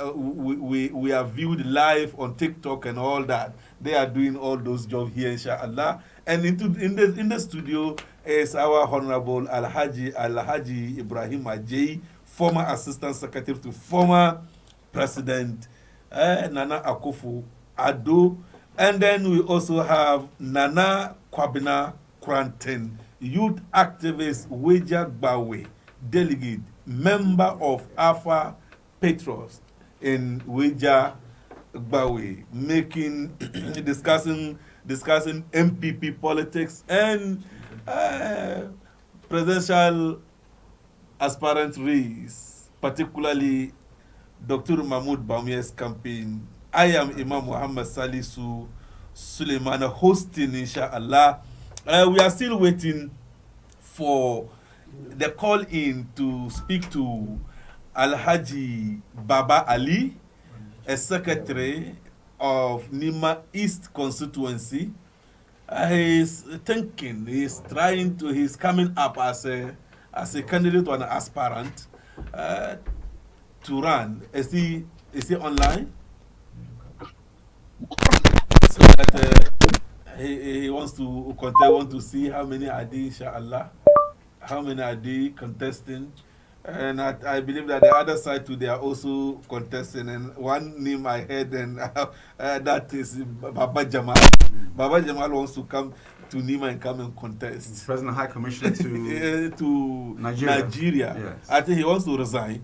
are viewed live on TikTok and all that. They are doing all those jobs here, inshallah. And in the studio is our Honorable ALHAJI IBRAHIM ADJEI, former Assistant Secretary to former President Nana Akuffon Addo. And then we also have Nana KWABENA KORANTENG, youth activist Weija Gbawe, delegate, member of Alpha Patriot in Weija Gbawe, discussing MPP politics and presidential aspirant race, particularly Dr. Mahmoud Bawumia's campaign. I am Imam Muhammad SALISU SULIEMANA hosting, inshallah. We are still waiting for the call in to speak to Alhaji Baba Ali, a secretary of Nima East constituency. He's thinking, he's coming up as a candidate or an aspirant to run. Is he online? So that he wants to contest, want to see how many are they, inshallah, how many are they contesting. And I believe that the other side too, they are also contesting. And one name I heard, and that is Baba Jamal. Baba Jamal wants to come to Nima and come and contest. President High Commissioner to Nigeria. Yes. I think he wants to resign.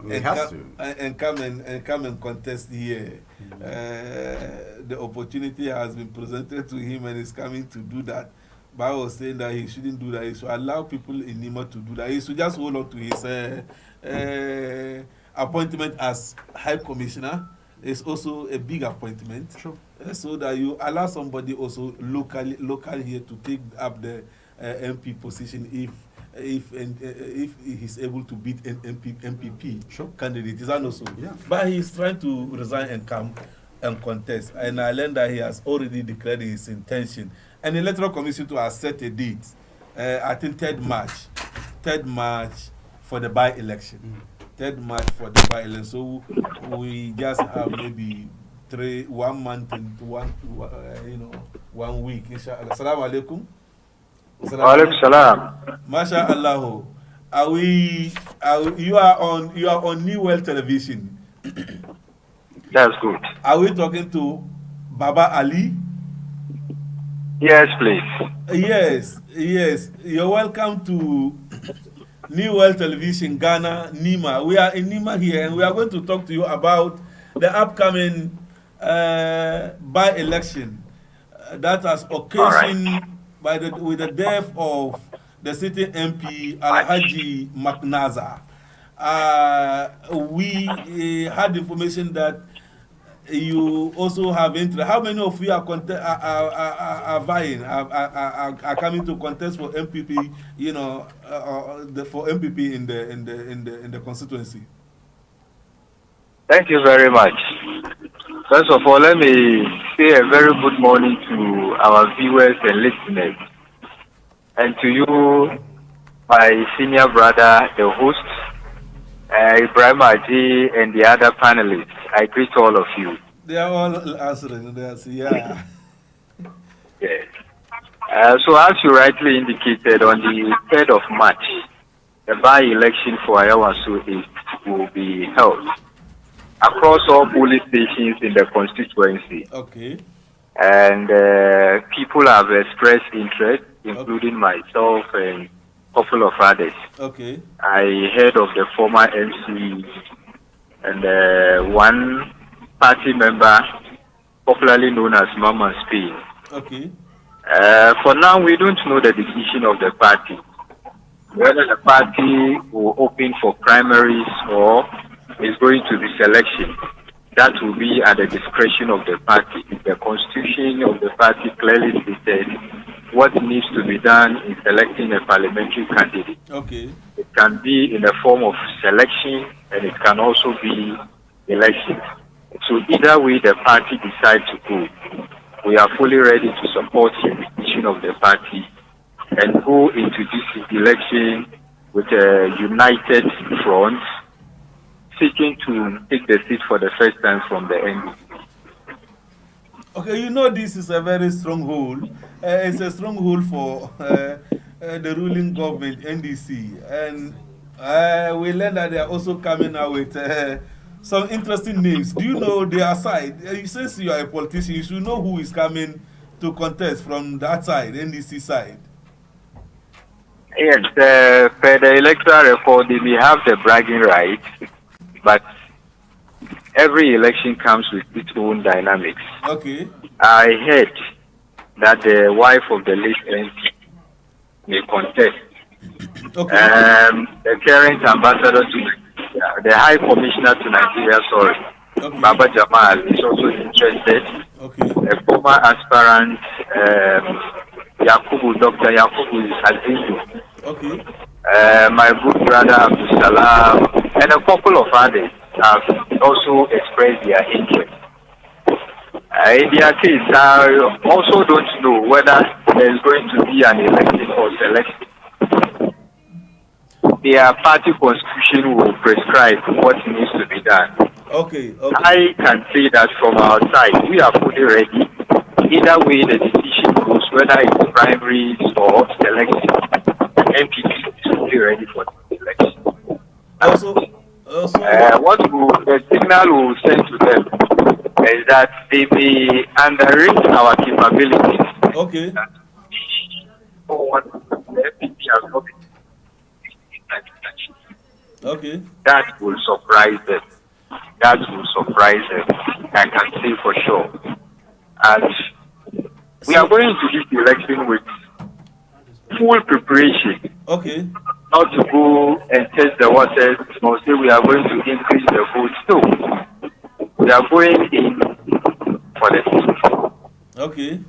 He has to. And come and contest here. The opportunity has been presented to him, and he's coming to do that. But I was saying that he shouldn't do that. He should allow people in Nima to do that. He should just hold on to his appointment as High Commissioner. It's also a big appointment. Sure. So that you allow somebody also local here to take up the MP position if he's able to beat an MPP candidate. Is that also? Yeah. But he's trying to resign and come and contest. And I learned that he has already declared his intention. And the Electoral Commission to have set a date, I think 3rd March for the by-election. 3rd March for the by-election. So we just have maybe 1 month and 1 week. Inshallah. Assalamu alaikum. Alaikum salam. MashaAllah. You are on New World Television. That's good. Are we talking to Baba Ali? Yes, please. Yes. You're welcome to New World Television, Ghana, Nima. We are in Nima here, and we are going to talk to you about the upcoming by-election that has occasioned with the death of the sitting MP ALHAJI McNaza. We had information that you also have interest. How many of you are vying, are coming to contest for MPP? For MPP in the constituency. Thank you very much. First of all, let me say a very good morning to our viewers and listeners. And to you, my senior brother, the host, Ibrahim ADJEI, and the other panelists. I greet all of you. They are all answering. Yeah. Yes. So as you rightly indicated, on the 3rd of March, the by-election for Ayawaso will be held across all polling stations in the constituency. Okay. And people have expressed interest, including myself and a couple of others. Okay. I heard of the former MC and one party member, popularly known as Mama Spain. Okay. For now, we don't know the decision of the party, whether the party will open for primaries or is going to be selection. That will be at the discretion of the party. The constitution of the party clearly stated what needs to be done in selecting a parliamentary candidate. Okay. It can be in the form of selection and it can also be election. So either way the party decides to go, we are fully ready to support the decision of the party and go into this election with a united front, seeking to take the seat for the first time from the NDC. Okay, you know this is a very stronghold. It's a stronghold for the ruling government, NDC. And we learned that they are also coming out with some interesting names. Do you know their side? Since you are a politician, you should know who is coming to contest from that side, NDC side. Yes, per the electoral record, they may have the bragging rights, but every election comes with its own dynamics. Okay. I heard that the wife of the late MP may contest. Okay. The current ambassador to Nigeria, the High Commissioner to Nigeria, okay. Baba Jamal, is also interested. Okay. A former aspirant, Dr. Yakubu Addo. Okay. My good brother Abdul Salam, and a couple of others have also expressed their interest. In their case, I also don't know whether there is going to be an election or selection. Their party constitution will prescribe what needs to be done. Okay. I can say that from our side, we are fully ready. Either way the decision goes, whether it's primaries or selection, MPP is fully ready for the election. What the signal will send to them is that they may underrate our capabilities. Okay. Okay. That will surprise them. I can say for sure. And we are going to this election with full preparation. Okay. Not to go and test the waters, or say we are going to increase the votes. No. We are going in for the seat. Okay.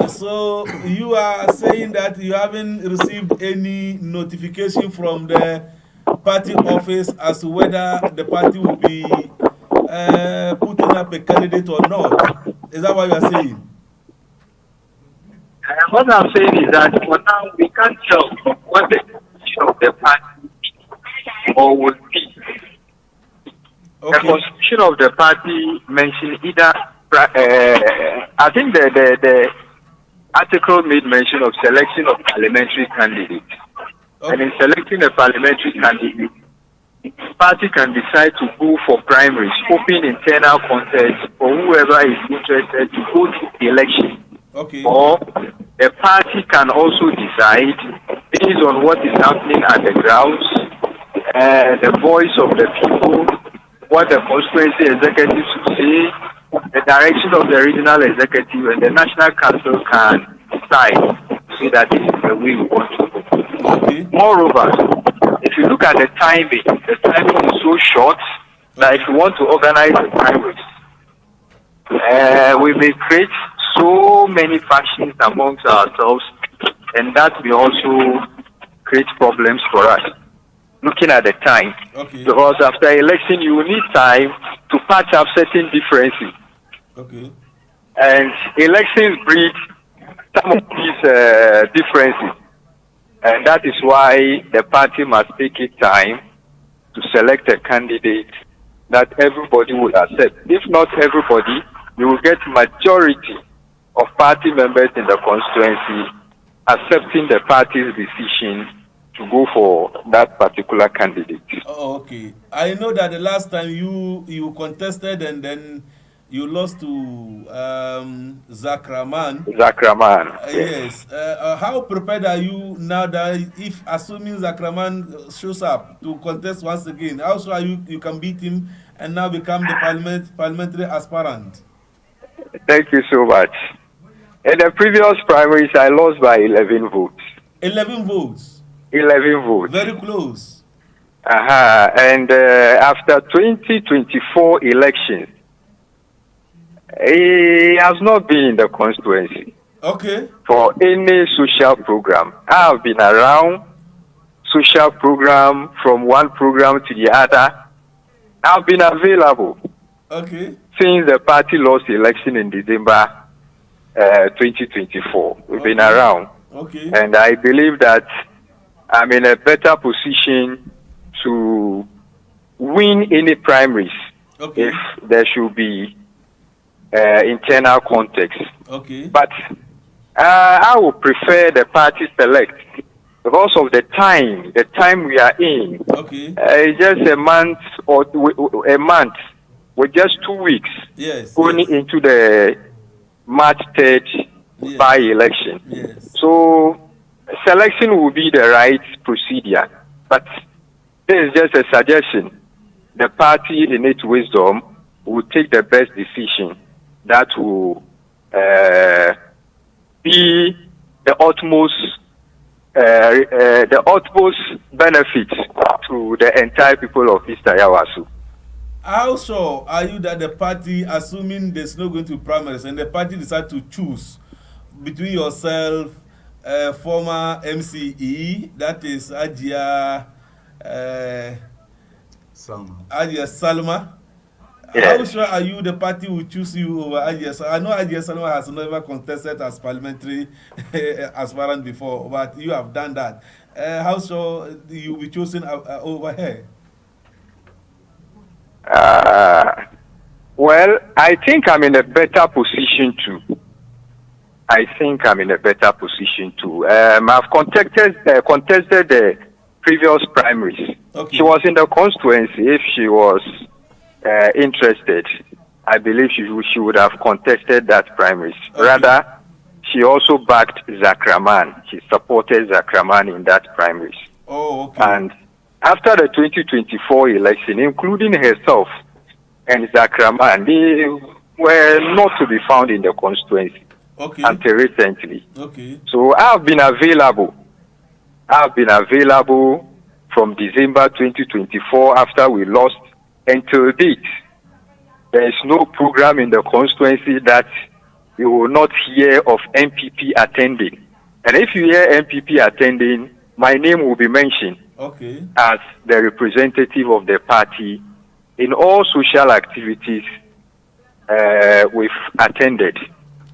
So you are saying that you haven't received any notification from the party office as to whether the party will be putting up a candidate or not. Is that what you are saying? What I'm saying is that for now we can't tell what the position of the party or would be. Okay. The constitution of the party mentioned either. I think the article made mention of selection of parliamentary candidates. Okay. And in selecting a parliamentary candidate, the party can decide to go for primaries, open internal contest for whoever is interested to go to the election. Okay. Or the party can also decide, based on what is happening at the grounds, the voice of the people, what the constituency executives will say, the direction of the regional executive and the national council can decide to say that this is the way we want to go. Okay. Moreover, if you look at the timing is so short that if you want to organize the primaries, we may create so many factions amongst ourselves, and that may also create problems for us. looking at the time. Okay. Because after election, you will need time to patch up certain differences. Okay. And elections breed some of these differences. And that is why the party must take its time to select a candidate that everybody will accept. If not everybody, you will get majority of party members in the constituency accepting the party's decision to go for that particular candidate. Oh, okay. I know that the last time you contested and then you lost to Zakraman. Zakraman. Yes. How prepared are you now that if assuming Zakraman shows up to contest once again, how sure are you can beat him and now become the parliamentary aspirant? Thank you so much. In the previous primaries, I lost by 11 votes. 11 votes? 11 votes. Very close. And after 2024 elections, he has not been in the constituency. Okay. For any social program. I have been around social program from one program to the other. I've been available. Okay. Since the party lost the election in December 2024. We've been around. Okay. And I believe that I'm in a better position to win any primaries if there should be internal context. Okay. But I would prefer the party select because of the time we are in. Okay. It's just a month with just 2 weeks going into the March 3rd by-election. Yes. So selection will be the right procedure. But this is just a suggestion. The party, in its wisdom, will take the best decision that will be the utmost benefit to the entire people of East Ayawasu. How sure are you that the party, assuming there's not going to be primaries, and the party decide to choose between yourself, former MCE, that is Adjei Salma? Yes. How sure are you the party will choose you over Adjei Salma? I know Adjei Salma has never contested as parliamentary aspirant before, but you have done that. How sure you will be chosen over her? Well, I think I'm in a better position too. I've contested the previous primaries. Okay. She was in the constituency. If she was interested, I believe she would have contested that primaries. Okay. Rather, she also backed Zakraman. She supported Zakraman in that primaries. Oh, okay. And after the 2024 election, including herself and Zakraman, they were not to be found in the constituency until recently. Okay. So I've been available from December 2024 after we lost until date. There is no program in the constituency that you will not hear of MPP attending. And if you hear MPP attending, my name will be mentioned as the representative of the party in all social activities we've attended.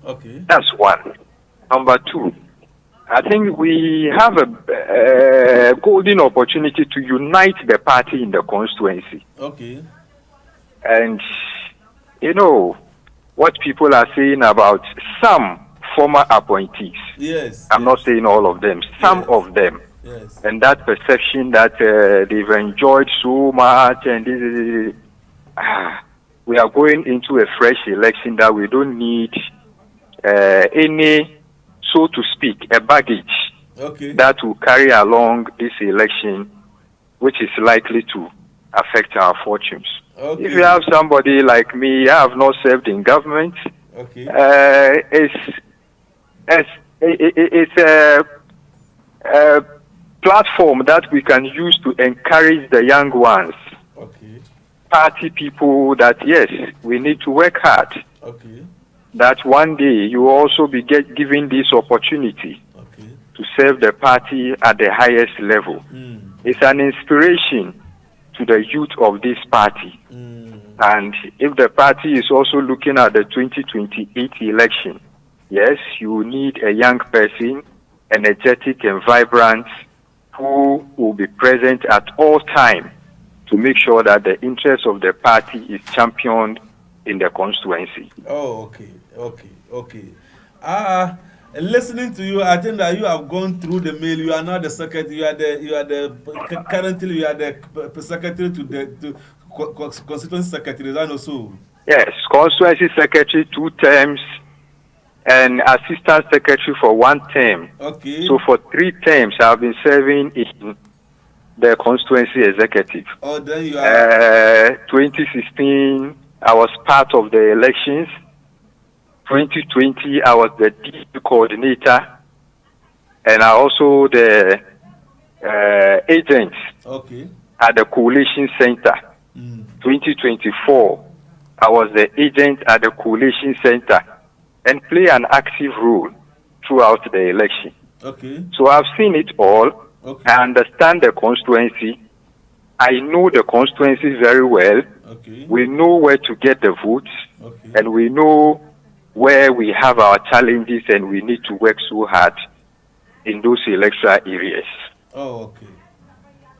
Okay. That's one. Number two, I think we have a golden opportunity to unite the party in the constituency. Okay. And, you know, what people are saying about some former appointees. Yes. I'm not saying all of them, some of them. Yes. And that perception that they've enjoyed so much and we are going into a fresh election that we don't need any, so to speak, a baggage that will carry along this election, which is likely to affect our fortunes. Okay. If you have somebody like me, I have not served in government. It's a platform that we can use to encourage the young ones, party people, that yes, we need to work hard. That one day you will also be given this opportunity to serve the party at the highest level. is an inspiration to the youth of this party. And if the party is also looking at the 2028 election, yes, you need a young person, energetic and vibrant, who will be present at all times to make sure that the interest of the party is championed in the constituency. Oh, okay. Listening to you, I think that you have gone through the mail. You are now the secretary. Currently you are the secretary to the constituency secretary. Is that also? Yes, constituency secretary 2 terms, and assistant secretary for 1 term. Okay. So for 3 terms, I've been serving in the constituency executive. Oh, then you are. 2016, I was part of the elections. 2020, I was the DP coordinator, and I also the agent at the coalition center. 2024, I was the agent at the coalition center and play an active role throughout the election. Okay. So I've seen it all. Okay. I understand the constituency. I know the constituency very well. Okay. We know where to get the votes, and we know where we have our challenges, and we need to work so hard in those electoral areas. Oh, okay.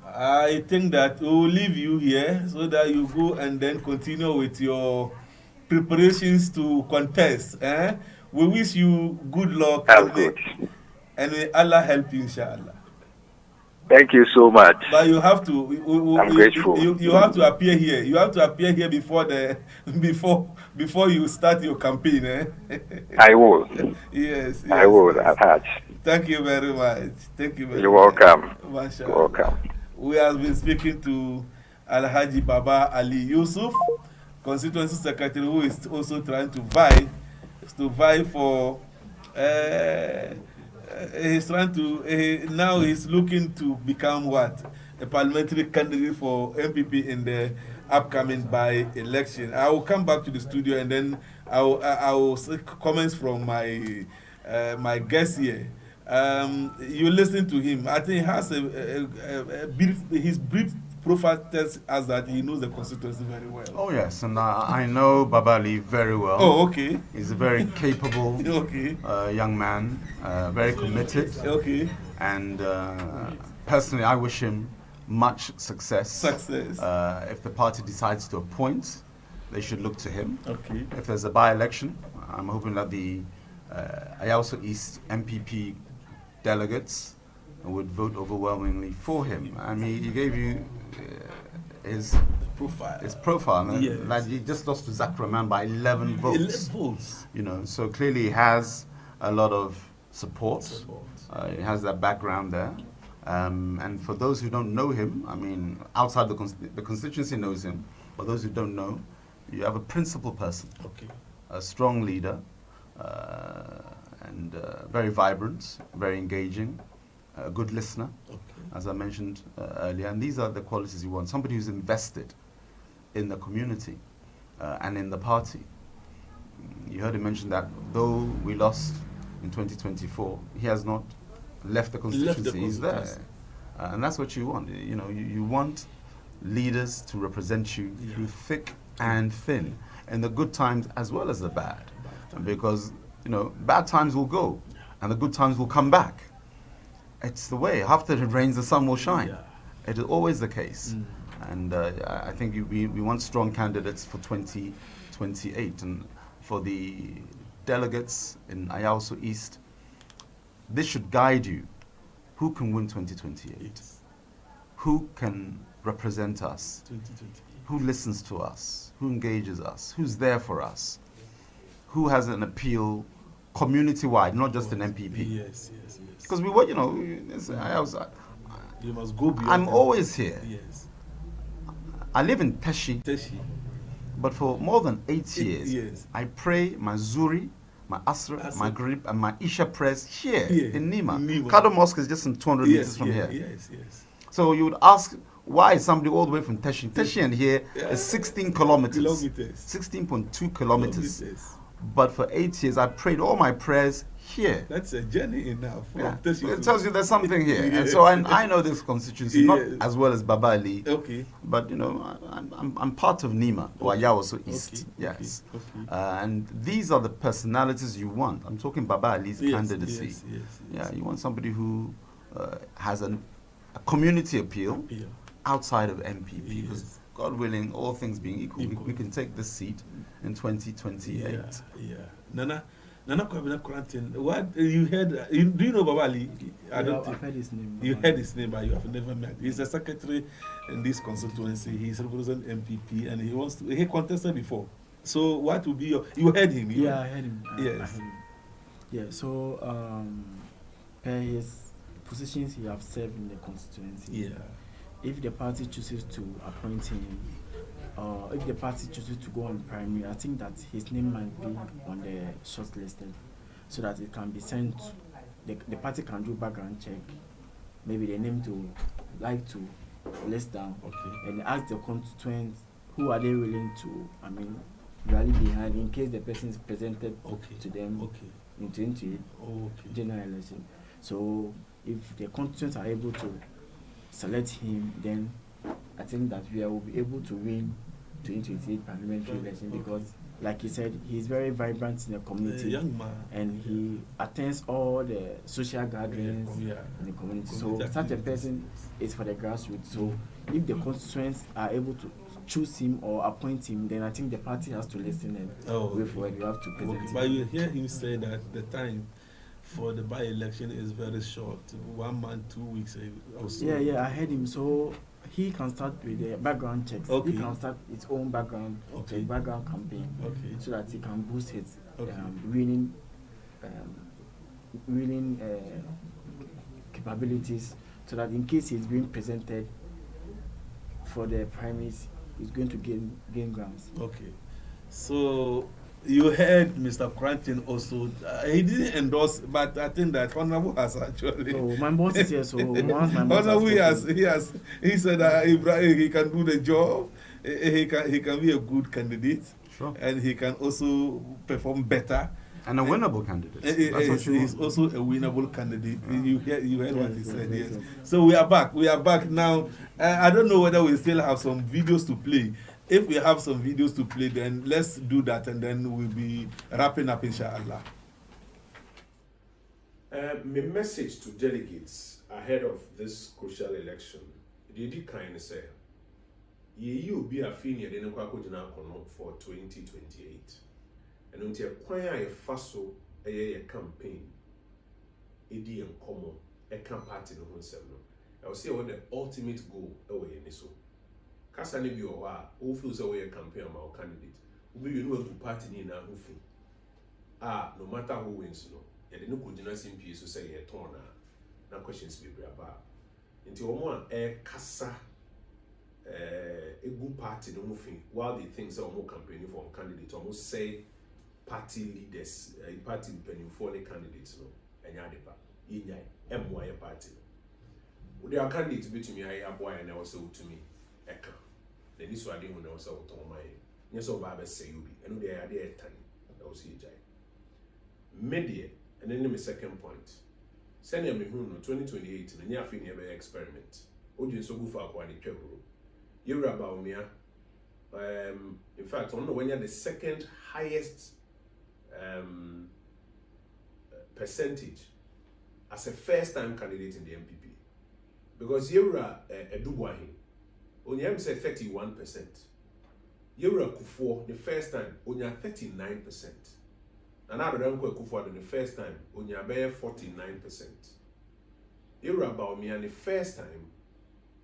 I think that we will leave you here so that you go and then continue with your preparations to contest. We wish you good luck. And may Allah help you, inshallah. Thank you so much. But you have to. I'm grateful. You have to appear here. You have to appear here before you start your campaign. I will. Yes. I will. Alhaji. Thank you very much. You're welcome. Mashallah. You're welcome. We have been speaking to Alhaji Baba Ali Yusuf, constituency secretary, who is also trying to vie for. He's trying to now he's looking to become what, a parliamentary candidate for MPP in the upcoming by-election. I will come back to the studio and then I will see comments from my my guest here. You listen to him. I think he has his brief profile tells us that he knows the constituency very well. Oh yes, and I know Baba Ali very well. Oh, okay. He's a very capable young man, very committed. Okay. And personally, I wish him much success. If the party decides to appoint, they should look to him. Okay. If there's a by-election, I'm hoping that the Ayaso East MPP delegates would vote overwhelmingly for him. I mean, he gave you his profile. Yes. Like he just lost to Zach Rahman by 11 votes. 11 votes. You know, so clearly he has a lot of support. He has that background there. And for those who don't know him, I mean, outside the constituency knows him. For those who don't know, you have a principled person, a strong leader, and very vibrant, very engaging, a good listener, as I mentioned earlier. And these are the qualities you want. Somebody who's invested in the community and in the party. You heard him mention that though we lost in 2024, he has not left the constituency. He's there. And that's what you want. You know, you want leaders to represent you through thick and thin, in the good times as well as the bad. Because, you know, bad times will go and the good times will come back. It's the way. After it rains, the sun will shine. It is always the case. And I think we want strong candidates for 2028. And for the delegates in Ayaso East, this should guide you. Who can win 2028? Who can represent us? Who listens to us? Who engages us? Who's there for us? Who has an appeal community-wide, not just an MPP? Yes. Because we were, you know, you must go beyond. I'm always here. Yes. I live in Teshi. But for more than 8 years, I pray my Zuri, my Asra, my Grib, and my Isha prayers here in Nima. Kado Mosque is just 200 meters from here. Yes. So you would ask, why is somebody all the way from Teshi? Teshi and here is 16 kilometers. 16.2 kilometers But for 8 years, I prayed all my prayers here. That's a journey enough. Yeah. It tells you there's something here. Yes. And so I know this constituency, not as well as Baba Ali. Okay. But, you know, I'm part of Nima, Weija also East. Okay. Yes. Okay. And these are the personalities you want. I'm talking Baba Ali's candidacy. Yes. Yeah, you want somebody who has a community appeal outside of MPP. Because God willing, all things being equal. We can take this seat in 2028. Yeah. Nana KWABENA KORANTENG. What you heard? Do you know Baba Ali? I've heard his name. You heard his name, but you have never met. He's a secretary in this constituency. He's representing MPP, and he contested before. So what will be your? You heard him? Yeah, I heard him. Yes. I heard him. Yeah. So per his positions he have served in the constituency. Yeah. If the party chooses to appoint him, if the party chooses to go on primary, I think that his name might be on the shortlisted, so that it can be sent. The party can do background check, maybe the name to list down, and ask the constituents who are they willing to, rally behind in case the person is presented to them in 28 general election. So if the constituents are able to select him, then I think that we will be able to win 2028 parliamentary election because, like he said, he's very vibrant in the community, young man, and he attends all the social gatherings in the community. So such a person is for the grassroots. So if the constituents are able to choose him or appoint him, then I think the party has to listen and wait for it. You have to present him. But you hear him say that the time for the by-election is very short, 1 month, 2 weeks or so. Yeah, I heard him. So he can start with the background checks. He can start his own background campaign, so that he can boost his winning capabilities, so that in case he's being presented for the primaries, he's going to gain grounds. Okay, so you heard Mr. KORANTENG also. He didn't endorse, but I think that Honorable has actually. Oh, my boss is here, so once my boss Honorable he said that Ibrahim, he can do the job. He can be a good candidate, and he can also perform better. And a winnable candidate. He's also a winnable candidate. You heard what he said. Yes. So we are back. We are back now. I don't know whether we still have some videos to play. If we have some videos to play, then let's do that, and then we'll be wrapping up, inshallah. My message to delegates ahead of this crucial election, the kind of say, you be a finian in for 2028. And until a faso a campaign, a common, a party no one. I will say what the ultimate goal away in this. Kasa ne bi o wa o feel say we campaign am our candidate we be no go party ni na ho fi no matter who wins no ye de no ko gina simpi so say ye turn na questions be bra ba nti o mo a kasa egu party no fi while they think say o mo campaign for candidate o mo say party leaders party depending for the candidates no enya de ba yinya emwa ye party we dey candidate betumi ayi aboy na o say to me eka the this one dey when I was out on my yes so baba say you be and they are there time that was see jai media and then my second point send me who no 2028 na nya afi ne be experiment oju so go for akwa de twebro you about me in fact on when you're the second highest percentage as a first time candidate in the MPP because you are a Dubuahin. Onyam said 31%. Yewra Akuffon the first time onya 39%. And Abraham Akuffon the first time onya be 49%. Yewra Gbawe the first time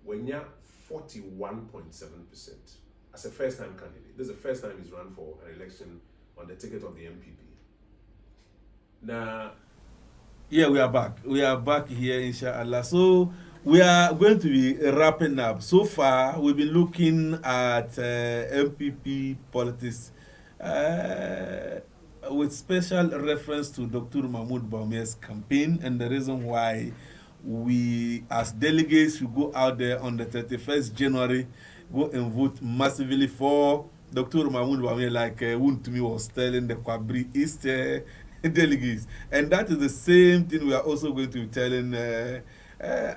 onya 41.7% as a first time candidate. This is the first time he's run for an election on the ticket of the MPP. Now, yeah, we are back. We are back here, inshallah. So we are going to be wrapping up. So far, we've been looking at MPP politics with special reference to Dr. Mahmoud Bawumia's campaign and the reason why we, as delegates, should go out there on the 31st January, go and vote massively for Dr. Mahmoud Bawumia, like Wuntumi was telling the Kwabri East delegates. And that is the same thing we are also going to be telling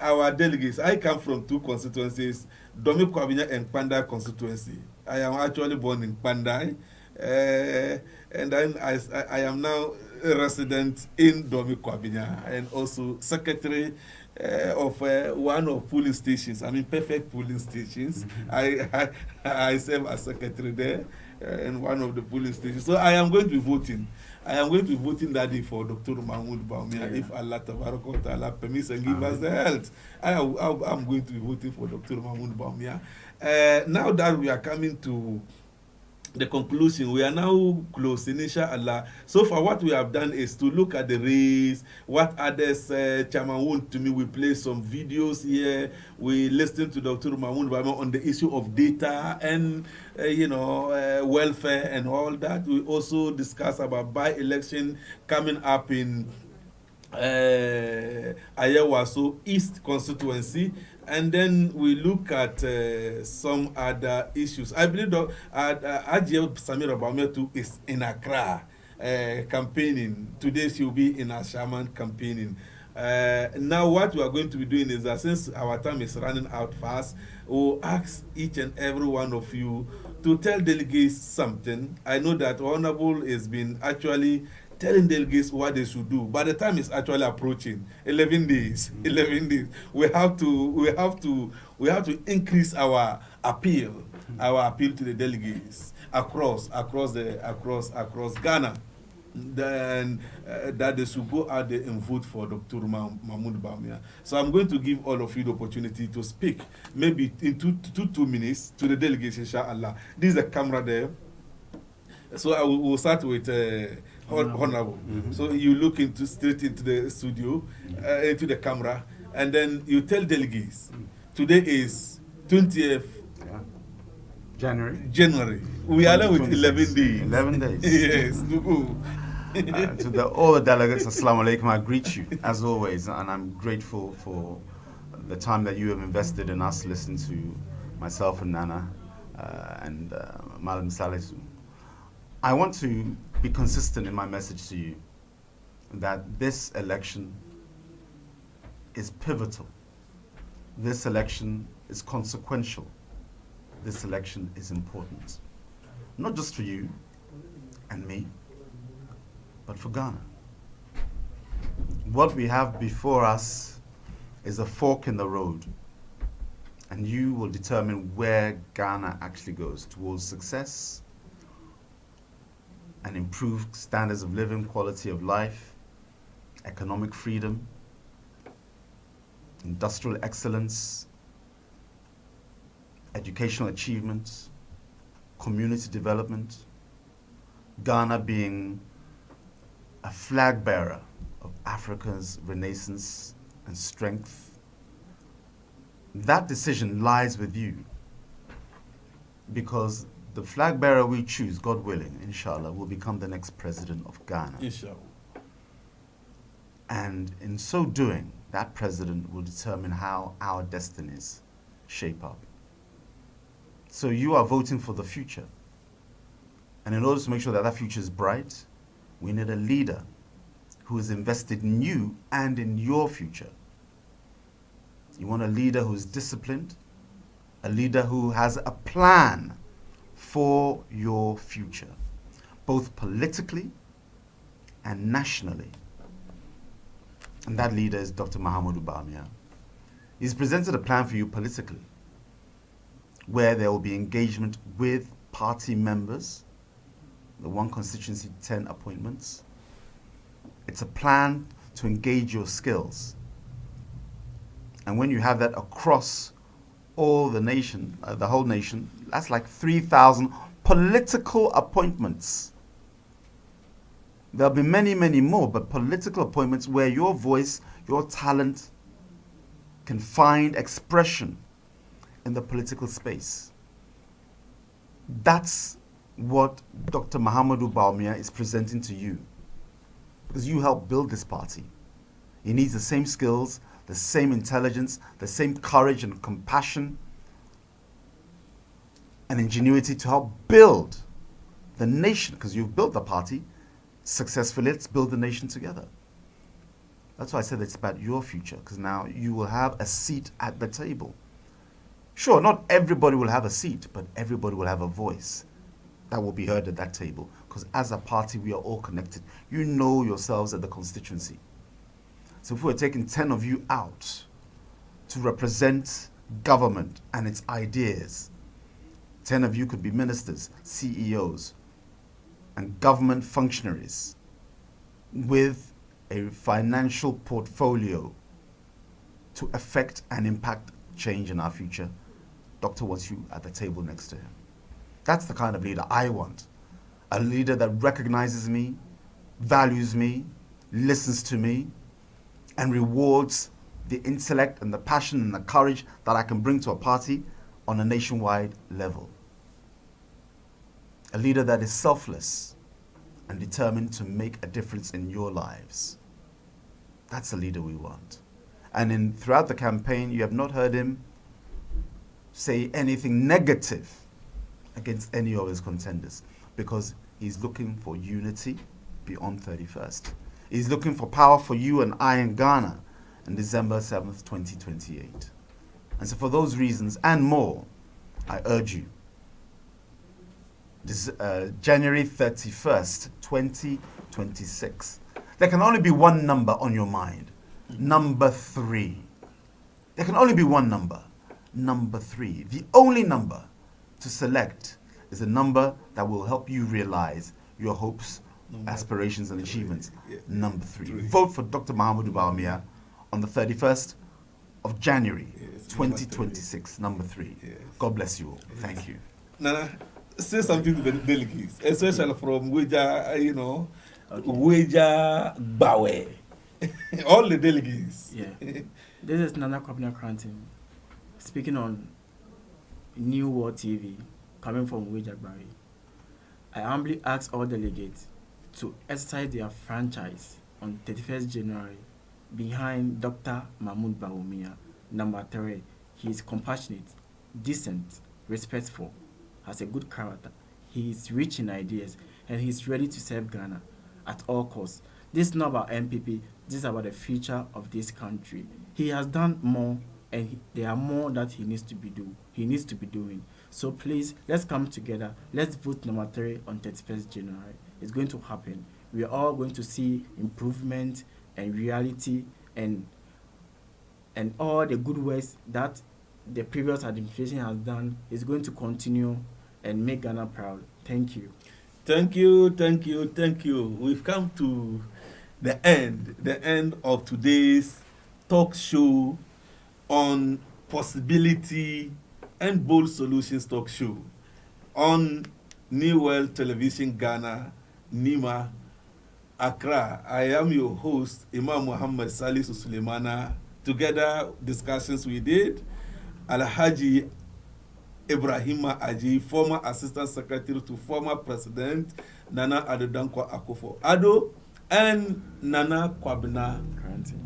our delegates. I come from two constituencies, Domi Kwabena and Panda constituency. I am actually born in Pandai, and then I am now a resident in Domi Kwabena and also secretary of one of polling stations. I mean, perfect polling stations. I serve as secretary there in one of the polling stations. So I am going to be voting. I am going to be voting that day for Dr. Mahmoud Bawumia if Allah Ta'ala permits and give us the health. I'm going to be voting for Dr. Mahmoud Bawumia. Now that we are coming to the conclusion, we are now close, inshallah. So far, what we have done is to look at the race, what others, Chairman want to me, we play some videos here, we listen to Dr. Mahmoud Bawumia on the issue of data and, welfare and all that. We also discuss about by-election coming up in Ayawaso East constituency, and then we look at some other issues. I believe that ADJEI Samira Bawumia is in Accra campaigning. Today she will be in Ashaman campaigning. Now what we are going to be doing is that since our time is running out fast, we'll ask each and every one of you to tell delegates something. I know that Honorable has been actually telling delegates what they should do, but the time is actually approaching. 11 days. 11 days. We have to increase our appeal to the delegates across Ghana. Then that they should go out there and vote for Dr. Mahmoud Bawumia. So I'm going to give all of you the opportunity to speak, maybe in two minutes to the delegates, inshallah. This is the camera there. So I will start with Honorable. So you look straight into the studio, into the camera, and then you tell delegates. Today is 20th January. We are left with 11 days. 11 days. Yes. To all the delegates, Assalamu alaikum, I greet you as always, and I'm grateful for the time that you have invested in us, listening to myself and Nana and Madam Salisu. I want to be consistent in my message to you that this election is pivotal. This election is consequential. This election is important. Not just for you and me, but for Ghana. What we have before us is a fork in the road, and you will determine where Ghana actually goes towards success and improved standards of living, quality of life, economic freedom, industrial excellence, educational achievements, community development, Ghana being a flag bearer of Africa's renaissance and strength. That decision lies with you, because the flag bearer we choose, God willing, inshallah, will become the next president of Ghana. Inshallah. And in so doing, that president will determine how our destinies shape up. So you are voting for the future. And in order to make sure that that future is bright, we need a leader who is invested in you and in your future. You want a leader who is disciplined, a leader who has a plan for your future, both politically and nationally. And that leader is Dr. Mahmoud Bawumia. He's presented a plan for you politically, where there will be engagement with party members, the one constituency, 10 appointments. It's a plan to engage your skills. And when you have that across all the nation, the whole nation, that's like 3,000 political appointments. There'll be many, many more, but political appointments where your voice, your talent can find expression in the political space. That's what Dr. Mahmoud Bawumia is presenting to you, because you helped build this party. He needs the same skills, the same intelligence, the same courage and compassion and ingenuity to help build the nation, because you've built the party successfully. Let's build the nation together. That's why I said it's about your future, because now you will have a seat at the table. Sure, not everybody will have a seat, but everybody will have a voice that will be heard at that table, because as a party, we are all connected. You know yourselves at the constituency. So if we're taking 10 of you out to represent government and its ideas, 10 of you could be ministers, CEOs, and government functionaries with a financial portfolio to affect and impact change in our future. Doctor wants you at the table next to him. That's the kind of leader I want. A leader that recognizes me, values me, listens to me, and rewards the intellect and the passion and the courage that I can bring to a party on a nationwide level. A leader that is selfless and determined to make a difference in your lives. That's the leader we want. And throughout the campaign, you have not heard him say anything negative against any of his contenders, because he's looking for unity beyond 31st. He's looking for power for you and I in Ghana on December 7th, 2028. And so for those reasons and more, I urge you, this January 31st, 2026. There can only be one number on your mind. Number 3. There can only be one number. Number 3. The only number to select is a number that will help you realize your hopes, aspirations, and achievements. Number 3. Vote for Dr. Mahamudu Bawumia on the 31st of January, 2026. Number 3. God bless you all. Thank you. Nana, say something to the delegates, especially from Weija, Weija, Gbawe. All the delegates. Yeah. This is Nana KWABENA speaking on New World TV, coming from Weija, Gbawe. I humbly ask all delegates to exercise their franchise on 31st January behind Dr. Mahmoud Bawumia. Number 3, he is compassionate, decent, respectful, has a good character, he is rich in ideas, and he is ready to serve Ghana at all costs. This is not about MPP, this is about the future of this country. He has done more, and there are more that he needs to be doing. So please, let's come together. Let's vote number 3 on 31st January. It's going to happen. We are all going to see improvement and reality and all the good works that the previous administration has done is going to continue and make Ghana proud. Thank you. Thank you, thank you, thank you. We've come to the end of today's talk show on possibility and bold solutions talk show on New World Television Ghana, NIMA, Accra. I am your host, Imam Mohammed Salisu Suliemana. Together, discussions we did, ALHAJI IBRAHIM Aji, former Assistant Secretary to former President Nana Addo Akuffon Addo, and Nana KWABENA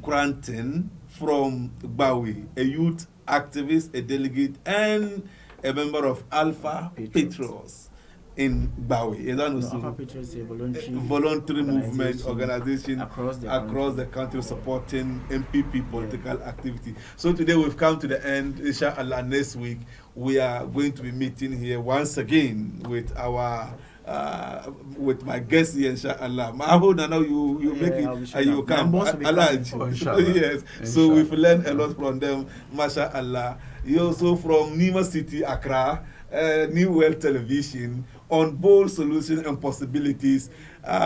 KORANTENG from Gbawe, a youth activist, a delegate, and a member of Alpha Patriots in Gbawe. Alpha Patriots is a voluntary movement organization across the country supporting MPP political activity. So today we've come to the end. Inshallah, next week we are going to be meeting here once again with our with my guests here, inshallah. I hope now you make it and you come. ALHAJI. Yes. So we've learned a lot from them, mashallah. You also from Nima City, Accra, New World Television, on bold solutions and possibilities.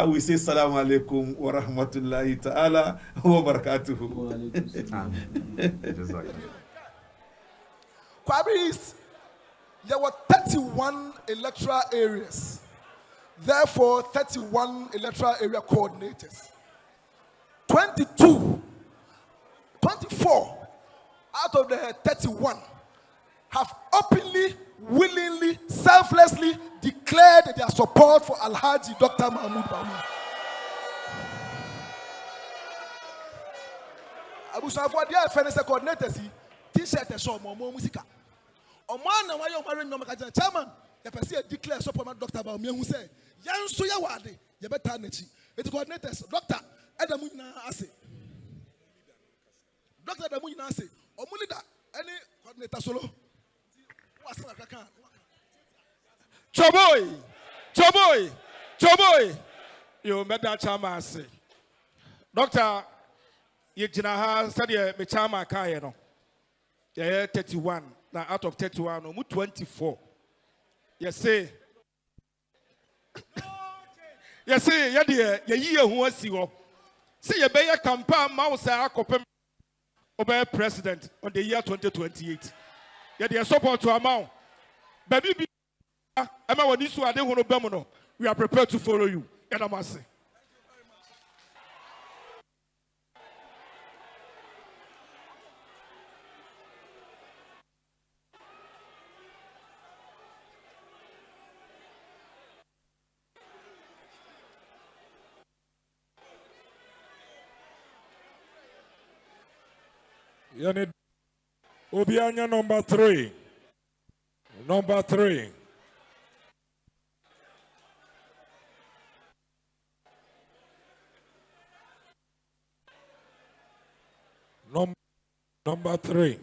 We say salam alaikum wa rahmatullahi ta'ala wa barakatuhu. Kwabi, there were 31 electoral areas. Therefore, 31 electoral area coordinators. 24 out of the 31 have openly, willingly, selflessly declared their support for ALHAJI Dr. Mahmoud Bawumia. Abu Safwa, dear FNS coordinators, T-shirt and show more music. Oman, why you are chairman? You can declare support Dr. Baumia who say, Yan Suya Wadi, you better Nechi. It's coordinators, Doctor Adamuna Ase. Dr. Adamuna Ase, or Mulida, any coordinator solo. Choboy, Choboy, Choboy. You met that chama say. Doctor, you study me chama kaya no. Yeah, 31. Now out of 31, no, 24. You say. You say, yeah, dear, you hear who was you. See, you bear campaign mouse Akuffon obey president on the year 2028. Yeah, dear support to amount. Baby, Emma, when you are there, we are prepared to follow you. Yadamasi. Yanid Obianya number 3. Number 3. Number 3.